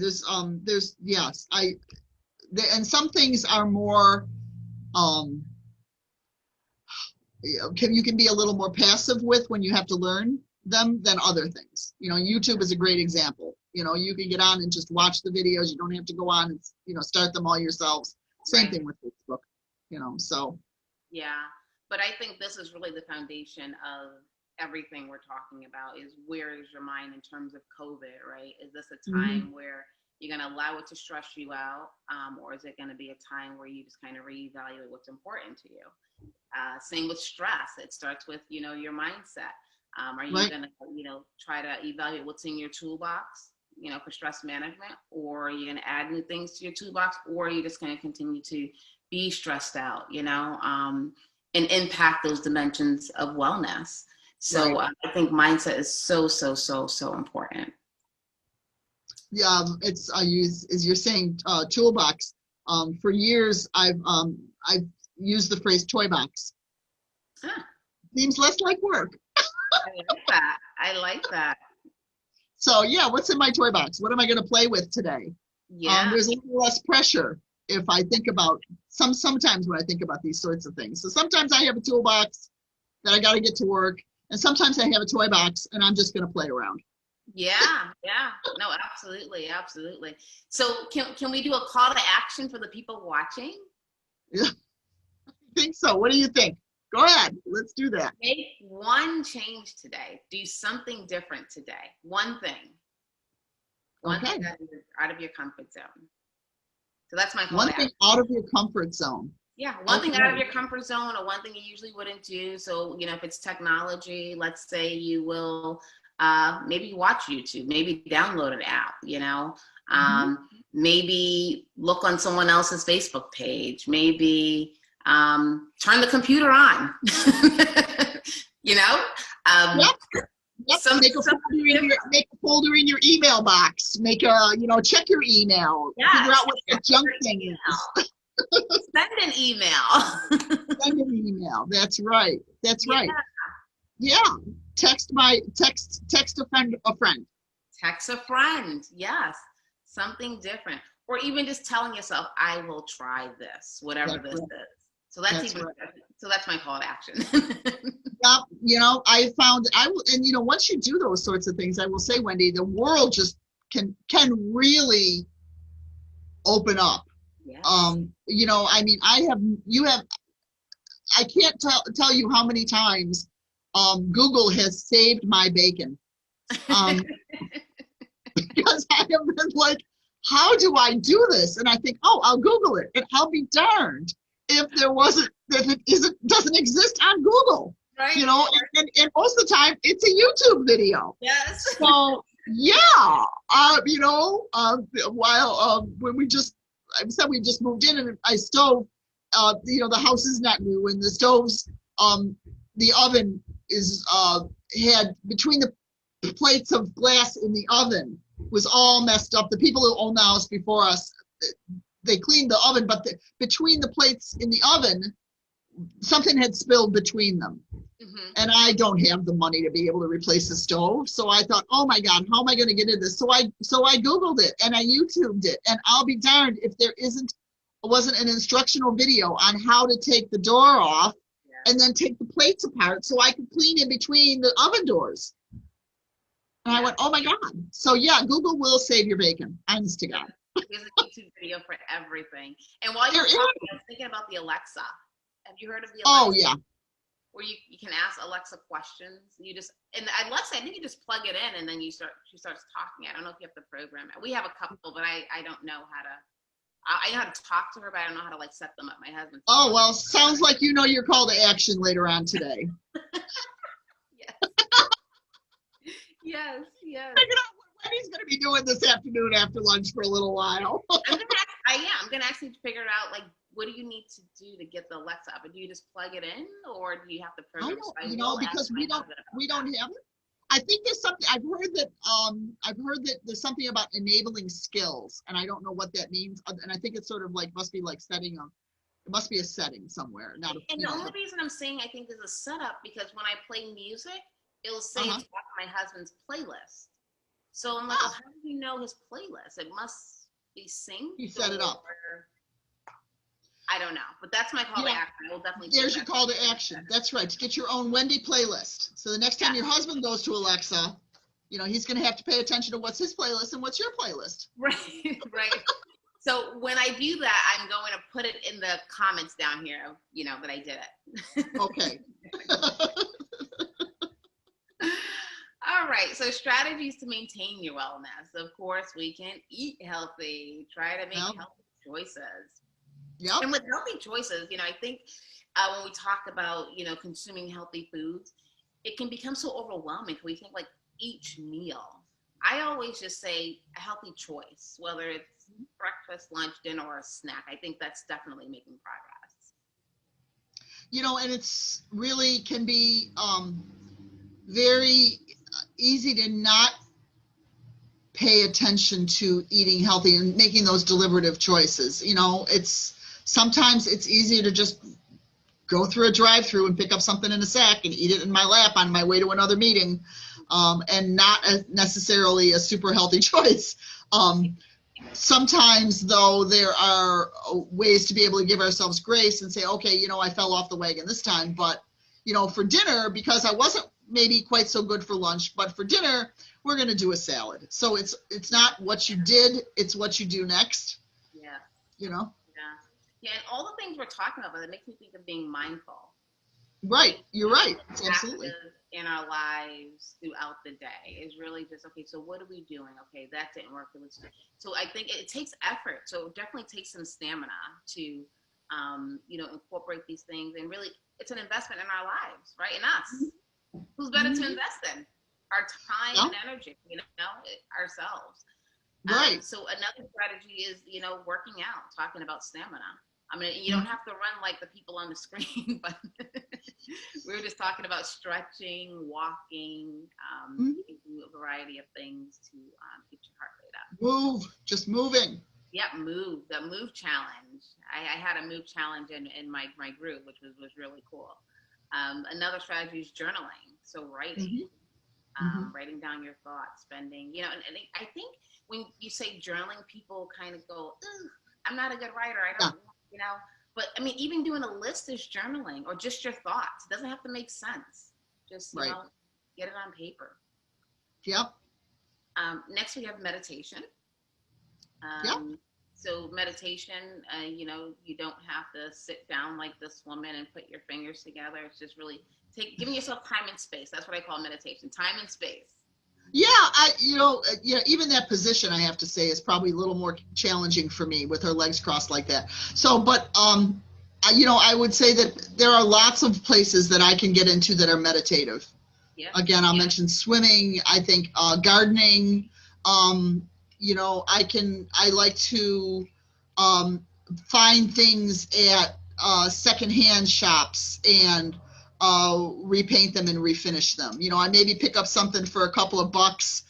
And some things are more, you can be a little more passive with when you have to learn them than other things. YouTube is a great example. You can get on and just watch the videos. You don't have to go on and, start them all yourselves. Same thing with Facebook, so. Yeah, but I think this is really the foundation of everything we're talking about is where is your mind in terms of COVID, right? Is this a time where you're going to allow it to stress you out, or is it going to be a time where you just kind of reevaluate what's important to you? Same with stress. It starts with, your mindset. Are you going to, try to evaluate what's in your toolbox, for stress management, or are you going to add new things to your toolbox, or are you just going to continue to be stressed out, and impact those dimensions of wellness? So I think mindset is so important. Yeah, it's I use, as you're saying, toolbox. For years, I've used the phrase toy box. Seems less like work. I like that. So yeah, what's in my toy box? What am I going to play with today? Yeah. There's a little less pressure if I think about sometimes when I think about these sorts of things. So sometimes I have a toolbox that I got to get to work, and sometimes I have a toy box and I'm just going to play around. Yeah. No, absolutely. So can we do a call to action for the people watching? Yeah, I think so. What do you think? Go ahead. Let's do that. Make one change today. Do something different today. One thing. One thing out of your comfort zone. So that's my call. One thing out of your comfort zone. Yeah, one thing out of your comfort zone, or one thing you usually wouldn't do. So, if it's technology, let's say you will maybe watch YouTube, maybe download an app, maybe look on someone else's Facebook page, maybe turn the computer on, folder in your email box. Make a, check your email. Yes, figure out what the junk thing is. Send an email. Send an email. That's right. That's Yeah. right. Yeah. Text a friend a friend. Text a friend. Yes. Something different. Or even just telling yourself, I will try this, whatever this is. So that's right. So that's my call to action. Yeah, I found once you do those sorts of things, I will say, Wendy, the world just can really open up. Yes. I can't tell you how many times Google has saved my bacon. Because I have been like, how do I do this? And I think, oh, I'll Google it. And I'll be darned if it doesn't exist on Google. Right. And most of the time it's a YouTube video. Yes. So yeah, when we just moved in and my stove, the house is not new, and the stoves, the oven is had between the plates of glass in the oven was all messed up. The people who owned the house before us, they cleaned the oven, but between the plates in the oven, something had spilled between them. Mm-hmm. And I don't have the money to be able to replace the stove. So I thought, oh my God, how am I going to get into this? So I Googled it and I YouTubed it, and I'll be darned if there wasn't an instructional video on how to take the door off and then take the plates apart so I could clean in between the oven doors. And I went, oh my God. So yeah, Google will save your bacon. Honest to God. There's a YouTube video for everything. And while you're talking, I was thinking about the Alexa. Have you heard of the Alexa? Oh yeah. Where you can ask Alexa questions. And Alexa, I think you just plug it in and then she starts talking. I don't know if you have to program it. We have a couple, but I don't know how to. I know how to talk to her, but I don't know how to set them up. My husband. Oh well, sounds like you know your call to action later on today. Yes. Yes. Figure out what Wendy's going to be doing this afternoon after lunch for a little while. I'm going to actually figure it out. What do you need to do to get the Alexa up? Do you just plug it in, or do you have to program? Because we don't have it. I think there's something. I've heard that there's something about enabling skills, and I don't know what that means. And I think it's sort of must be like setting up. It must be a setting somewhere. And the only reason I'm saying I think there's a setup because when I play music, it'll say it's my husband's playlist. So I'm like, well, how do you know his playlist? It must be synced. He set it up. I don't know, but that's my call to action. I will definitely. There's your call to action. That's right. To get your own Wendy playlist. So the next time your husband goes to Alexa, he's going to have to pay attention to what's his playlist and what's your playlist. Right. So when I do that, I'm going to put it in the comments down here, that I did it. Okay. All right. So strategies to maintain your wellness. Of course, we can eat healthy. Try to make healthy choices. Yep. And with healthy choices, I think when we talk about, consuming healthy foods, it can become so overwhelming. We think each meal. I always just say a healthy choice, whether it's breakfast, lunch, dinner, or a snack. I think that's definitely making progress. And it's really can be very easy to not pay attention to eating healthy and making those deliberative choices. Sometimes it's easier to just go through a drive-through and pick up something in a sack and eat it in my lap on my way to another meeting, and not necessarily a super healthy choice. Sometimes, though, there are ways to be able to give ourselves grace and say, okay, I fell off the wagon this time, but, for dinner, because I wasn't maybe quite so good for lunch, but for dinner, we're going to do a salad. So it's not what you did, it's what you do next. Yeah. Yeah, and all the things we're talking about, it makes me think of being mindful. Right, you're right. Absolutely. In our lives throughout the day is really just, okay, so what are we doing? Okay, that didn't work. So I think it takes effort. So it definitely takes some stamina to, incorporate these things. And really, it's an investment in our lives, right? In us. Who's better to invest in? Our time and energy, ourselves. Right. So another strategy is, working out, talking about stamina. I mean, you don't have to run like the people on the screen, but We were just talking about stretching, walking, Mhm. you can do a variety of things to get your heart rate up. Move, just moving. Yep, the move challenge. I had a move challenge in my group, which was really cool. Another strategy is journaling. So writing, writing down your thoughts, spending, and I think when you say journaling, people kind of go, I'm not a good writer. I don't, but I mean, even doing a list is journaling, or just your thoughts. It doesn't have to make sense. Just, get it on paper. Yep. Next, we have meditation. Yep. So meditation, you don't have to sit down like this woman and put your fingers together. It's just really giving yourself time and space. That's what I call meditation, time and space. Yeah, even that position, I have to say, is probably a little more challenging for me with her legs crossed like that. So, but, I would say that there are lots of places that I can get into that are meditative. Yeah. Again, I'll mention swimming, I think gardening. I like to find things at secondhand shops and repaint them and refinish them. I maybe pick up something for a couple of bucks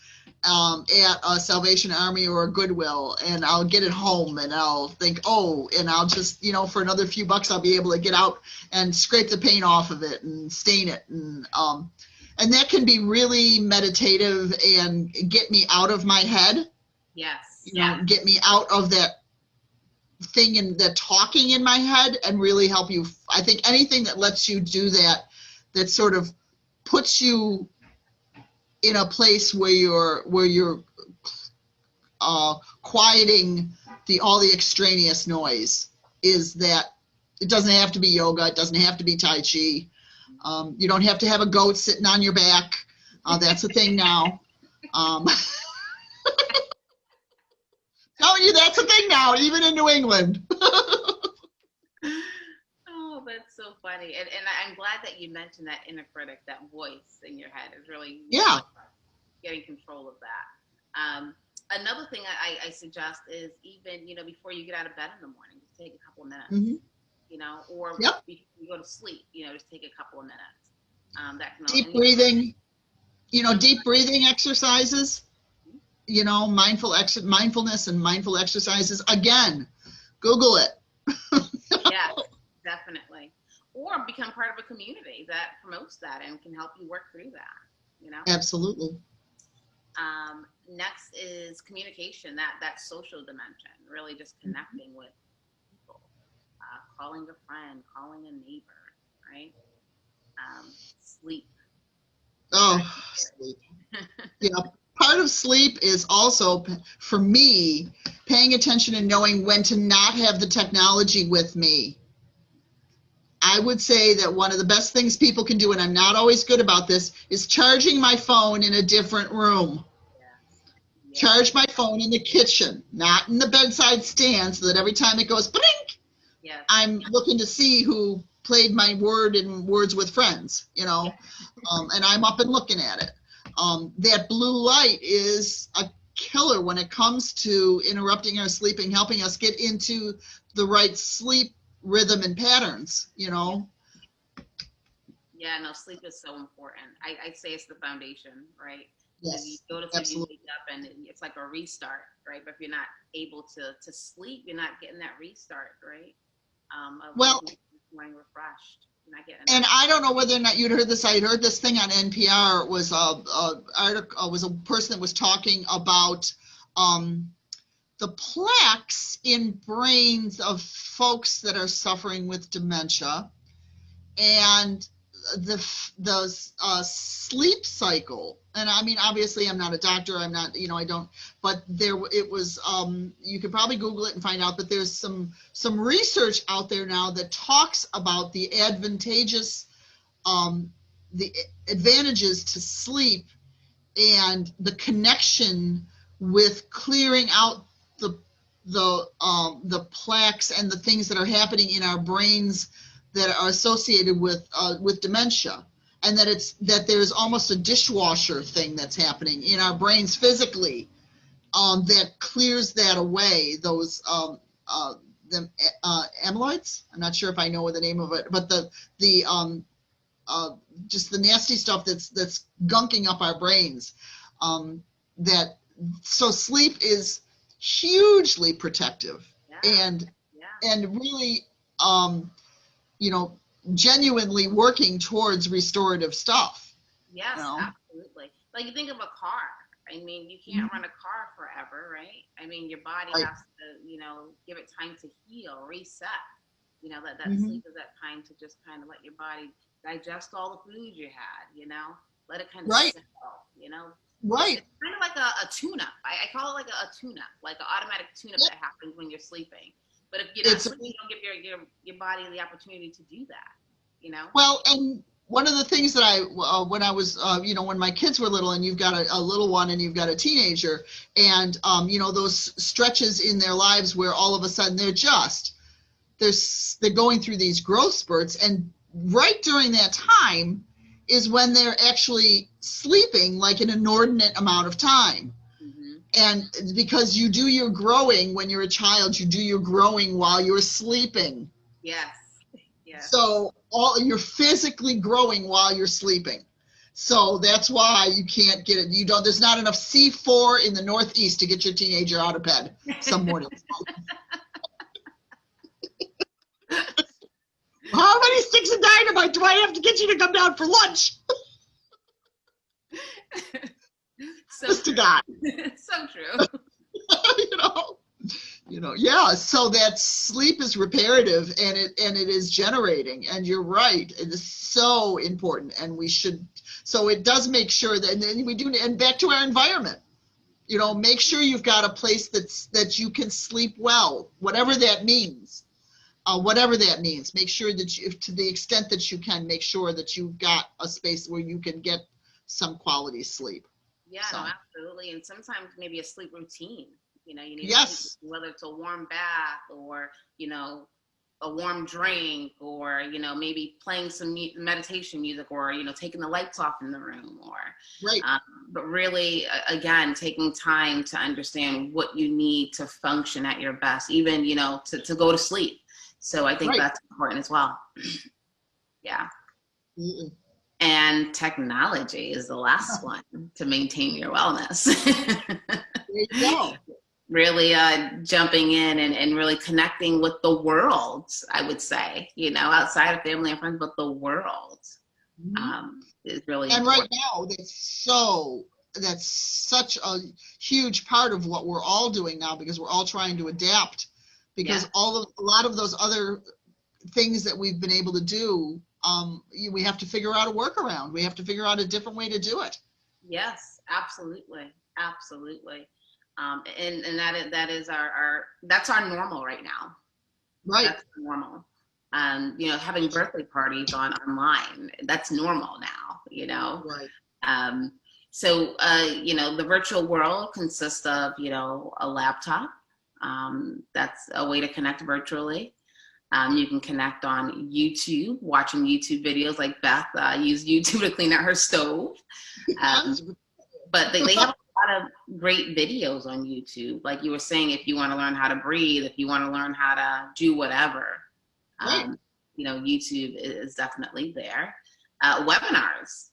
at a Salvation Army or a Goodwill, and I'll get it home and I'll think, and I'll just, for another few bucks, I'll be able to get out and scrape the paint off of it and stain it. And that can be really meditative and get me out of my head. Yes. Get me out of that thing and the talking in my head and really help you. I think anything that lets you do that sort of puts you in a place where you're quieting all the extraneous noise, is that it doesn't have to be yoga. It doesn't have to be Tai Chi. You don't have to have a goat sitting on your back. That's a thing now. Telling you that's a thing now, even in New England. Oh, that's so funny. And I'm glad that you mentioned that inner critic, that voice in your head is really getting control of that. Another thing I suggest is even, before you get out of bed in the morning, just take a couple of minutes, or before you go to sleep, just take a couple of minutes. That can deep breathing, deep breathing exercises, mindfulness and mindful exercises. Again, Google it. Yeah, definitely. Or become part of a community that promotes that and can help you work through that, Absolutely. Next is communication, that social dimension, really just connecting with people, calling a friend, calling a neighbor, right? Sleep. Sleep. Yeah. Part of sleep is also, for me, paying attention and knowing when to not have the technology with me. I would say that one of the best things people can do, and I'm not always good about this, is charging my phone in a different room. Yes. Charge my phone in the kitchen, not in the bedside stand, so that every time it goes blink, I'm looking to see who played my word in Words with Friends, and I'm up and looking at it. That blue light is a killer when it comes to interrupting our sleeping, helping us get into the right sleep rhythm and patterns, Yeah, no, sleep is so important. I say it's the foundation, right? Yes, you go to sleep, you wake up, and it's like a restart, right? But if you're not able to sleep, you're not getting that restart, right? Feeling refreshed. And I don't know whether or not you'd heard this. I heard this thing on NPR. It was a person that was talking about the plaques in brains of folks that are suffering with dementia, and the sleep cycle. And I mean, obviously, I'm not a doctor. I'm not, I don't. But it was. You could probably Google it and find out. But there's some research out there now that talks about the the advantages to sleep and the connection with clearing out the plaques and the things that are happening in our brains that are associated with dementia, and that there's almost a dishwasher thing that's happening in our brains physically that clears that away. Those amyloids. I'm not sure if I know the name of it, but the just the nasty stuff that's gunking up our brains. So sleep is hugely protective, and really, genuinely working towards restorative stuff. Yes, absolutely. Like you think of a car. I mean, you can't run a car forever, right? I mean, your body has to, give it time to heal, reset. That sleep is that time to just kind of let your body digest all the food you had, let it kind of settle, Right. It's kind of like a tune-up. I call it like a tune-up, like an automatic tune-up that happens when you're sleeping. But if you're not sleeping, you don't give your body the opportunity to do that, Well, and one of the things that when I was, when my kids were little, and you've got a little one and you've got a teenager, and, those stretches in their lives where all of a sudden they're going through these growth spurts, and right during that time is when they're actually sleeping like an inordinate amount of time. And because you do your growing when you're a child, you do your growing while you're sleeping. Yes. So you're physically growing while you're sleeping. So that's why you can't get it. There's not enough C4 in the Northeast to get your teenager out of bed some mornings. How many sticks of dynamite do I have to get you to come down for lunch? Just to God. So true. So that sleep is reparative, and it is generating, and you're right. It is so important, and so it does make sure that, and then and back to our environment, make sure you've got a place that you can sleep well, whatever that means. Make sure that to the extent that you can, make sure that you've got a space where you can get some quality sleep. Yeah, no, absolutely. And sometimes maybe a sleep routine. You need whether it's a warm bath or, a warm drink, or, maybe playing some meditation music, or, taking the lights off in the room, or, but really, again, taking time to understand what you need to function at your best, even, to go to sleep. So I think that's important as well. Yeah. Mm-mm. And technology is the last one to maintain your wellness. There you go. Really jumping in and really connecting with the world, I would say, outside of family and friends, but the world is really and important. Right now, that's such a huge part of what we're all doing now, because we're all trying to adapt, because a lot of those other things that we've been able to do, we have to figure out a workaround. We have to figure out a different way to do it. Yes, absolutely. And that is that's our normal right now. Right. That's normal. Having birthday parties online, that's normal now, Right. So, the virtual world consists of, a laptop. That's a way to connect virtually. You can connect on YouTube, watching YouTube videos, like Beth used YouTube to clean out her stove. But they have a lot of great videos on YouTube. Like you were saying, if you want to learn how to breathe, if you want to learn how to do whatever, YouTube is definitely there. Webinars,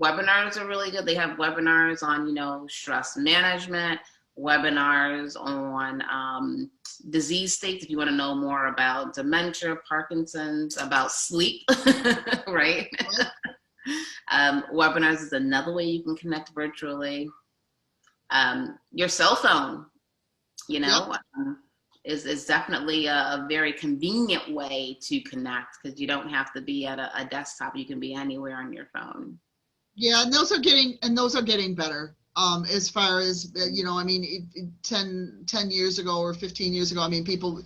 webinars are really good. They have webinars on, stress management, webinars on disease states, if you want to know more about dementia, Parkinson's, about sleep, right? Webinars is another way you can connect virtually. Your cell phone, is definitely a very convenient way to connect, because you don't have to be at a desktop. You can be anywhere on your phone. Yeah, and those are getting better. As far as, 10 years ago or 15 years ago, people,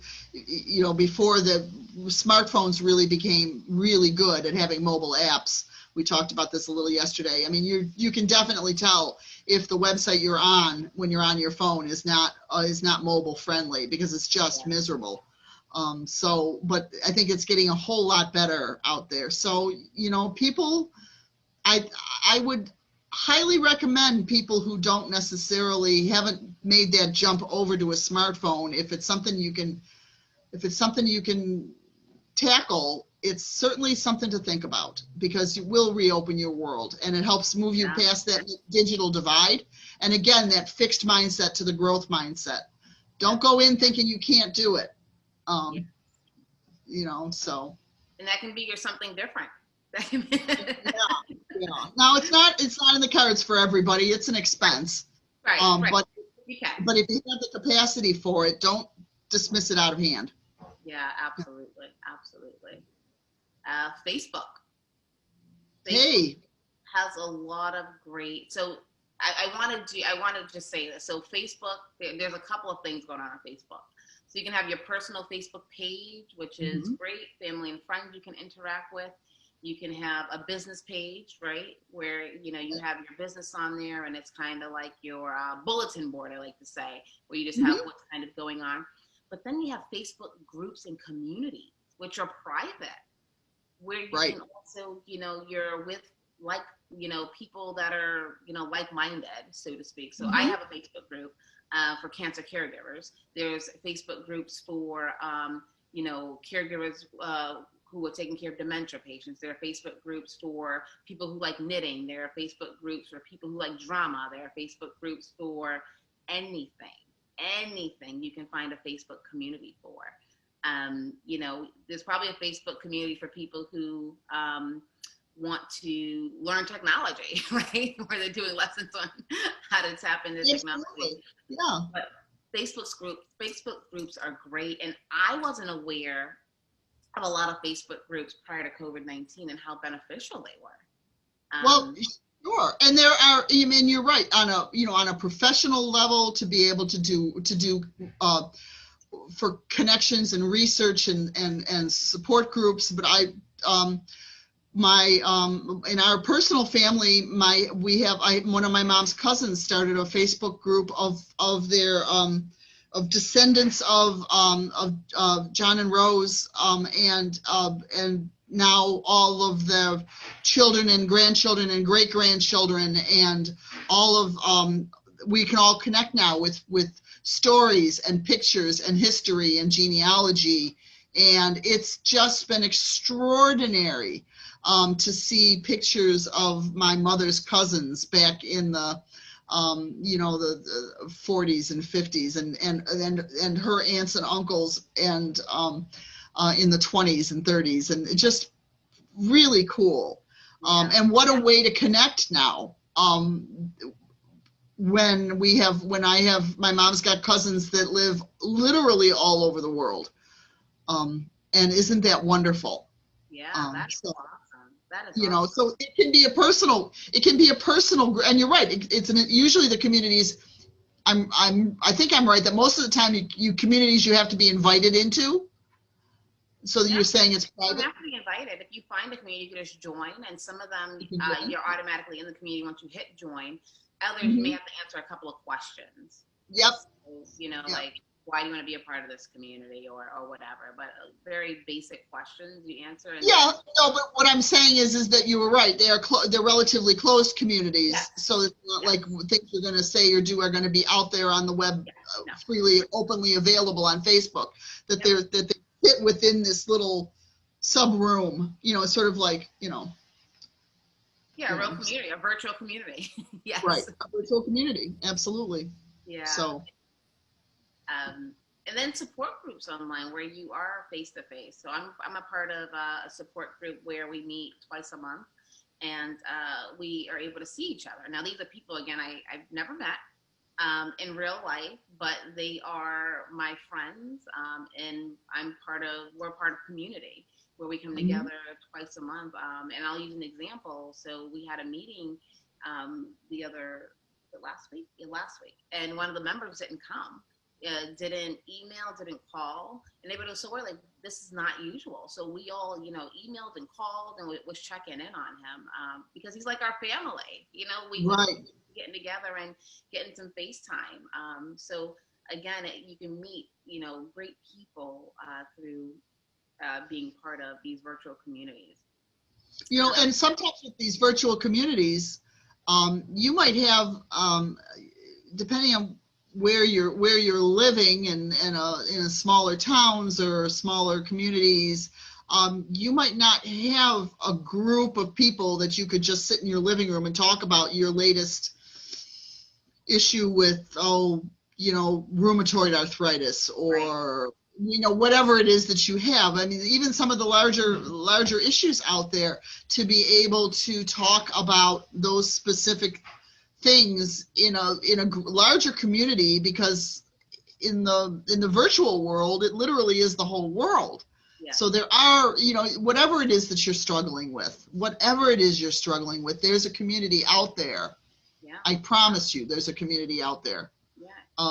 before the smartphones really became really good at having mobile apps. We talked about this a little yesterday. You can definitely tell if the website you're on when you're on your phone is not mobile friendly, because it's just miserable. But I think it's getting a whole lot better out there. So, people, I would highly recommend people who haven't made that jump over to a smartphone, if it's something you can tackle, it's certainly something to think about, because it will reopen your world, and it helps move you past that digital divide. And again, that fixed mindset to the growth mindset. Don't go in thinking you can't do it. You know, so. And that can be your something different. Yeah. Now it's not in the cards for everybody. It's an expense. Right. But you can. But if you have the capacity for it, don't dismiss it out of hand. Yeah, absolutely. Facebook. Hey. Has a lot of great. So I want to just say this. So Facebook, there's a couple of things going on Facebook. So you can have your personal Facebook page, which is great, family and friends you can interact with. You can have a business page, right, where you have your business on there, and it's kind of like your bulletin board, I like to say, where you just have what's kind of going on. But then you have Facebook groups and communities, which are private, where you can also, you're with people that are, like-minded, so to speak. So I have a Facebook group for cancer caregivers. There's Facebook groups for, caregivers who are taking care of dementia patients. There are Facebook groups for people who like knitting. There are Facebook groups for people who like drama. There are Facebook groups for anything you can find a Facebook community for. There's probably a Facebook community for people who want to learn technology, right? Where they're doing lessons on how to tap into technology. Yeah. But Facebook groups are great. And I wasn't aware of a lot of Facebook groups prior to COVID-19 and how beneficial they were. Well, sure. And there are, you're right, on a professional level, to be able to do for connections and research and support groups. But in our personal family, one of my mom's cousins started a Facebook group of their of descendants of John and Rose, and now all of the children and grandchildren and great grandchildren, and all of we can all connect now with stories and pictures and history and genealogy, and it's just been extraordinary to see pictures of my mother's cousins back in the the 40s and 50s, and her aunts and uncles, and in the 20s and 30s, and it just really cool. And what a way to connect now. When my mom's got cousins that live literally all over the world. And isn't that wonderful? Yeah, that's awesome. That is awesome. So it can be a personal, and you're right. It's usually the communities. I think I'm right that most of the time you communities you have to be invited into. So you're saying it's private? You have to be invited. If you find a community, you can just join, and some of them you're automatically in the community once you hit join. Others you may have to answer a couple of questions. Yep. So, like, why do you want to be a part of this community, or whatever, but very basic questions you answer. But what I'm saying is that you were right. They're relatively closed communities, so it's not like things you're going to say or do are going to be out there on the web, freely, openly available on Facebook. That they fit within this little sub room. It's sort of like a real community, a virtual community. Yes. Right, a virtual community, absolutely. Yeah. So. And then support groups online where you are face-to-face. So I'm a part of a support group where we meet twice a month, and we are able to see each other. Now, these are people, again, I've never met in real life, but they are my friends, and we're part of community where we come together twice a month. And I'll use an example. So we had a meeting last week, and one of the members didn't come. Didn't email, didn't call, and they were so we're like, this is not usual. So we all, emailed and called and was checking in on him because he's like our family. We getting together and getting some FaceTime. So again, you can meet, great people through being part of these virtual communities. And sometimes with these virtual communities, you might have, depending on where you're living in smaller towns or smaller communities, you might not have a group of people that you could just sit in your living room and talk about your latest issue with, rheumatoid arthritis or, whatever it is that you have. I mean, even some of the larger issues out there, to be able to talk about those specific things in a larger community, because in the virtual world, it literally is the whole world. Yeah. So there are, whatever it is that you're struggling with, there's a community out there. Yeah. I promise you, there's a community out there. Yeah.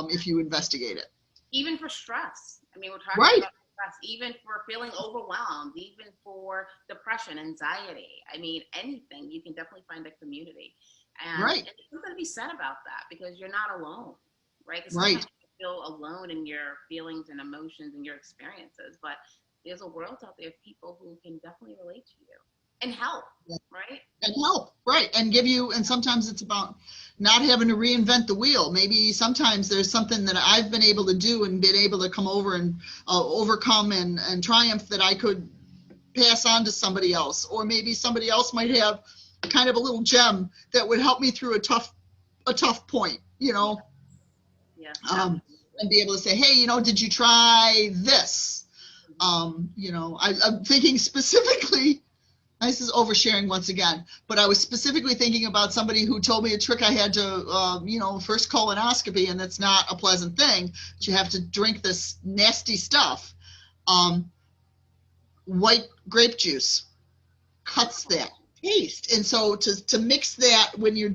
If you investigate it. Even for stress. I mean, we're talking about stress, even for feeling overwhelmed, even for depression, anxiety. I mean, anything, you can definitely find a community. And there's something to be said about that, because you're not alone, right? Sometimes you feel alone in your feelings and emotions and your experiences, but there's a world out there of people who can definitely relate to you and help, right? And help, right. And give you, and sometimes it's about not having to reinvent the wheel. Maybe sometimes there's something that I've been able to do and been able to come over and overcome and triumph that I could pass on to somebody else. Or maybe somebody else might have kind of a little gem that would help me through a tough point, Yeah. And be able to say, hey, did you try this? I'm thinking specifically, this is oversharing once again, but I was specifically thinking about somebody who told me a trick I had to, first colonoscopy, and that's not a pleasant thing. But you have to drink this nasty stuff. White grape juice cuts that taste. And so to mix that when you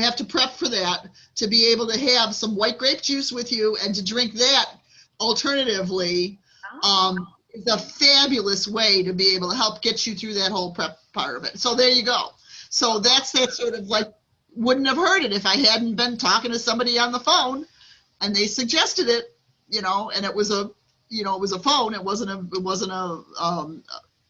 have to prep for that, to be able to have some white grape juice with you and to drink that alternatively, is a fabulous way to be able to help get you through that whole prep part of it. So there you go. So that's that sort of like, wouldn't have heard it if I hadn't been talking to somebody on the phone and they suggested it, and it was a phone. It wasn't a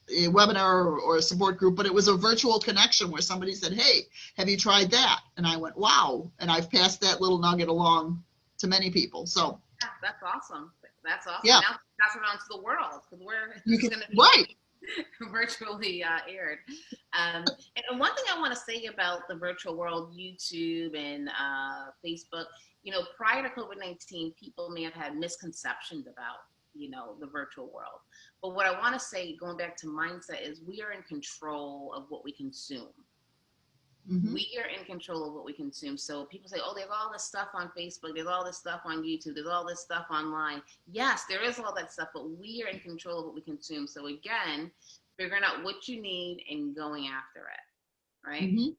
webinar or a support group, but it was a virtual connection where somebody said, hey, have you tried that? And I went, wow. And I've passed that little nugget along to many people. So yeah, that's awesome. That's awesome. Yeah. Now pass it on to the world, because we're going to be virtually aired. And one thing I want to say about the virtual world, YouTube and Facebook, prior to COVID-19, people may have had misconceptions about, the virtual world. But what I want to say, going back to mindset, is we are in control of what we consume. Mm-hmm. We are in control of what we consume. So people say, oh, there's all this stuff on Facebook, there's all this stuff on YouTube, there's all this stuff online. Yes, there is all that stuff, but we are in control of what we consume. So again, figuring out what you need and going after it, right? Mm-hmm.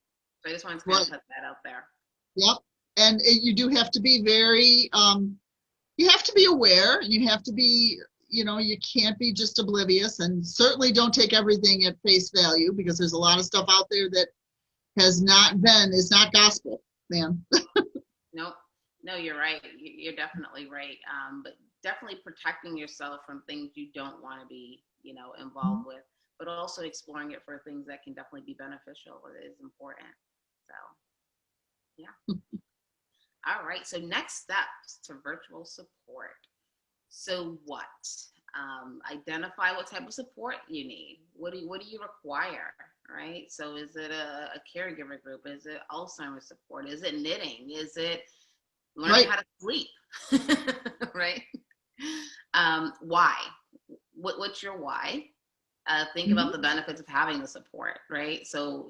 So I just wanted to kind of put that out there. Yep. And you do have to be very, you have to be aware, and you have to be, you can't be just oblivious, and certainly don't take everything at face value, because there's a lot of stuff out there that is not gospel, man. No, you're right. You're definitely right. But definitely protecting yourself from things you don't want to be, involved with, but also exploring it for things that can definitely be beneficial is important. So, yeah. All right. So next steps to virtual support. So what? Identify what type of support you need. What do you require? Right? So is it a caregiver group? Is it Alzheimer's support? Is it knitting? Is it learning how to sleep? Right? Why? What's your why? Think about the benefits of having the support, right? So,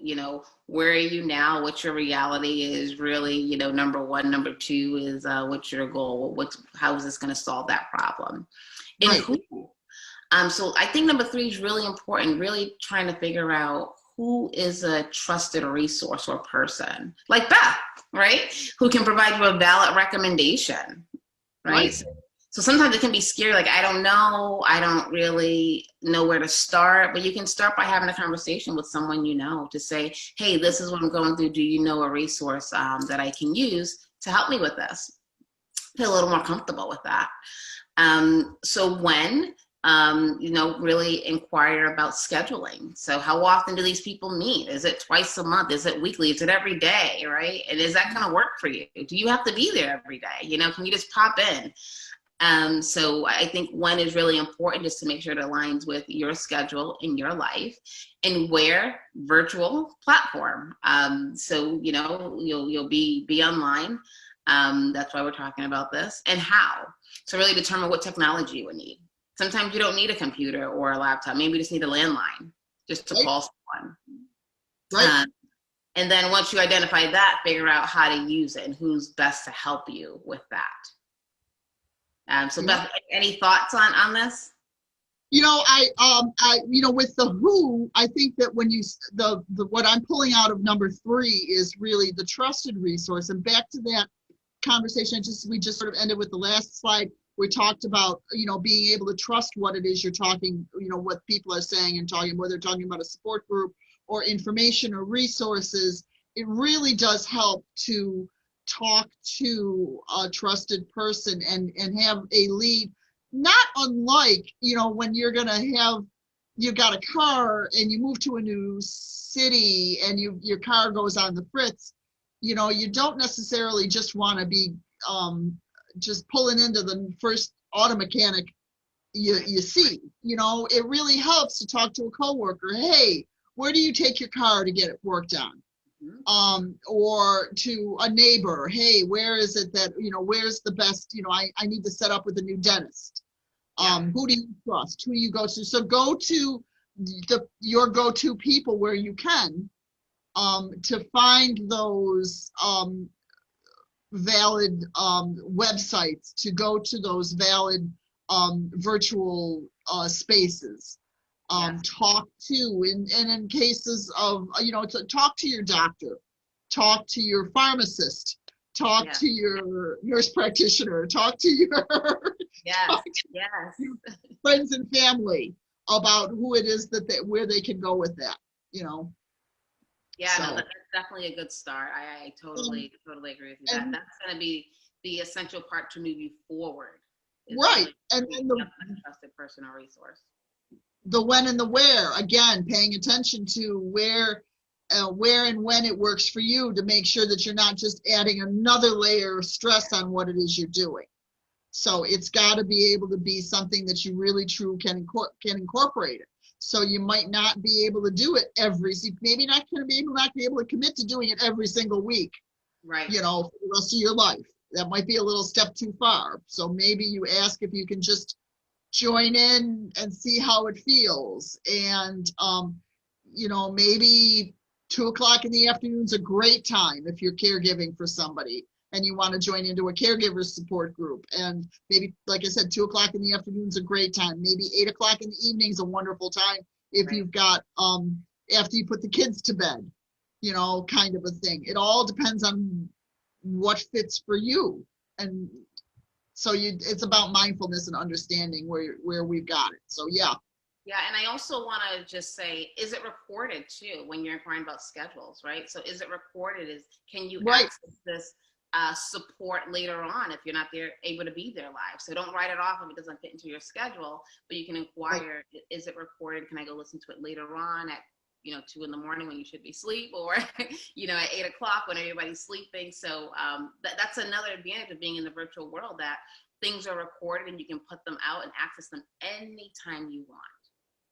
where are you now? What's your reality is really, number one. Number two is what's your goal? How is this going to solve that problem? And who? So I think number three is really important, really trying to figure out who is a trusted resource or person, like Beth, right? Who can provide you a valid recommendation, right? So sometimes it can be scary, like, I don't know, I don't really know where to start, but you can start by having a conversation with someone to say, hey, this is what I'm going through. Do you know a resource that I can use to help me with this? Feel a little more comfortable with that. So when really inquire about scheduling. So how often do these people meet? Is it twice a month? Is it weekly? Is it every day, right? And is that going to work for you? Do you have to be there every day? Can you just pop in? So I think when is really important is to make sure it aligns with your schedule in your life, and where virtual platform. So, you know, you'll be online. That's why we're talking about this, and how. So really determine what technology you would need. Sometimes you don't need a computer or a laptop. Maybe you just need a landline just to call someone. Right. And then once you identify that, figure out how to use it and who's best to help you with that. So Beth, any thoughts on this? You know, you know, with the who, I think that when you, what I'm pulling out of number 3 is really the trusted resource. And back to that conversation, we just sort of ended with the last slide. We talked about, you know, being able to trust what it is you're talking, you know, what people are saying and talking, whether they're talking about a support group or information or resources. It really does help to talk to a trusted person and have a lead, not unlike, you know, when you've got a car and you move to a new city and your car goes on the fritz. You know, you don't necessarily just want to be just pulling into the first auto mechanic you see. You know, it really helps to talk to a coworker. Hey, where do you take your car to get it worked on? Or to a neighbor. Hey, where is it that, you know, where's the best, you know, I need to set up with a new dentist. Who do you trust? Who do you go to? So go to your go-to people where you can, to find those valid websites, to go to those valid virtual spaces. Talk to, and in cases of, you know, to talk to your doctor, talk to your pharmacist, talk to your nurse practitioner, talk to your friends and family about who it is where they can go with that, you know. No, that's definitely a good start. I totally agree with you. That's going to be the essential part to move you forward. Right, and the trusted person or resource. The when and the where, again, paying attention to where and when it works for you, to make sure that you're not just adding another layer of stress on what it is you're doing. So it's got to be able to be something that you really truly can incorporate it. So you might not be able to do it maybe not going to be able to commit to doing it every single week, right? You know, for the rest of your life. That might be a little step too far. So maybe you ask if you can just join in and see how it feels. And, you know, maybe 2:00 in the afternoon is a great time if you're caregiving for somebody and you want to join into a caregiver support group. And maybe, like I said, 2:00 in the afternoon is a great time. Maybe 8:00 in the evening is a wonderful time if you've got, after you put the kids to bed, you know, kind of a thing. It all depends on what fits for you. And so it's about mindfulness and understanding where we've got it. So yeah. Yeah, and I also want to just say, is it recorded too when you're inquiring about schedules, right? So is it recorded? Can you access this support later on if you're not able to be there live? So don't write it off if it doesn't fit into your schedule, but you can inquire, is it recorded? Can I go listen to it later on at 2 a.m. when you should be asleep, or at 8:00 when everybody's sleeping? So that's another advantage of being in the virtual world, that things are recorded and you can put them out and access them anytime you want.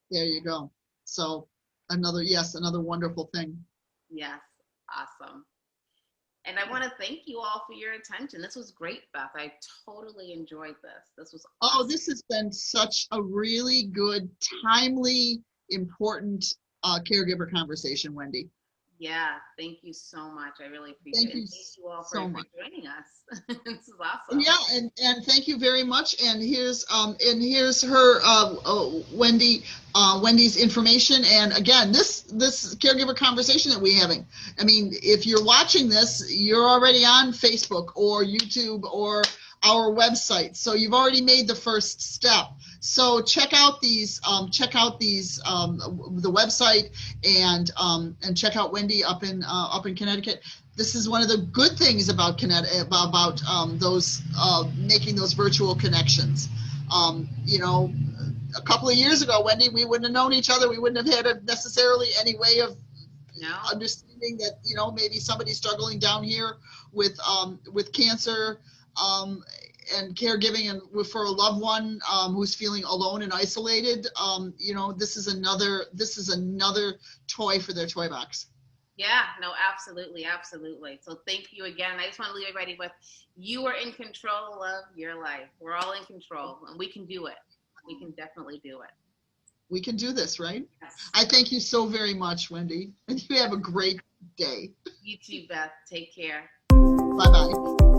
There you go. So another wonderful thing. Yes, awesome. And I want to thank you all for your attention. This was great, Beth. I totally enjoyed this. This was awesome. Oh, this has been such a really good, timely, important caregiver conversation, Wendy. Yeah, thank you so much. I really appreciate it. Thank you all for joining us. This is awesome. Yeah, and thank you very much. And here's her Wendy's information. And again, this caregiver conversation that we're having. I mean, if you're watching this, you're already on Facebook or YouTube or our website, so you've already made the first step. So check out the website and check out Wendy up in Connecticut. This is one of the good things about Connecticut, about those making those virtual connections. A couple of years ago, Wendy, we wouldn't have known each other. We wouldn't have had necessarily any way of understanding that maybe somebody struggling down here with cancer and caregiving and for a loved one who's feeling alone and isolated, you know, this is another toy for their toy box. Yeah, no, absolutely, absolutely. So thank you again. I just want to leave everybody with, you are in control of your life. We're all in control, and we can do it. We can definitely do it. We can do this, right? Yes. I thank you so very much, Wendy. And you have a great day. You too, Beth. Take care. Bye-bye.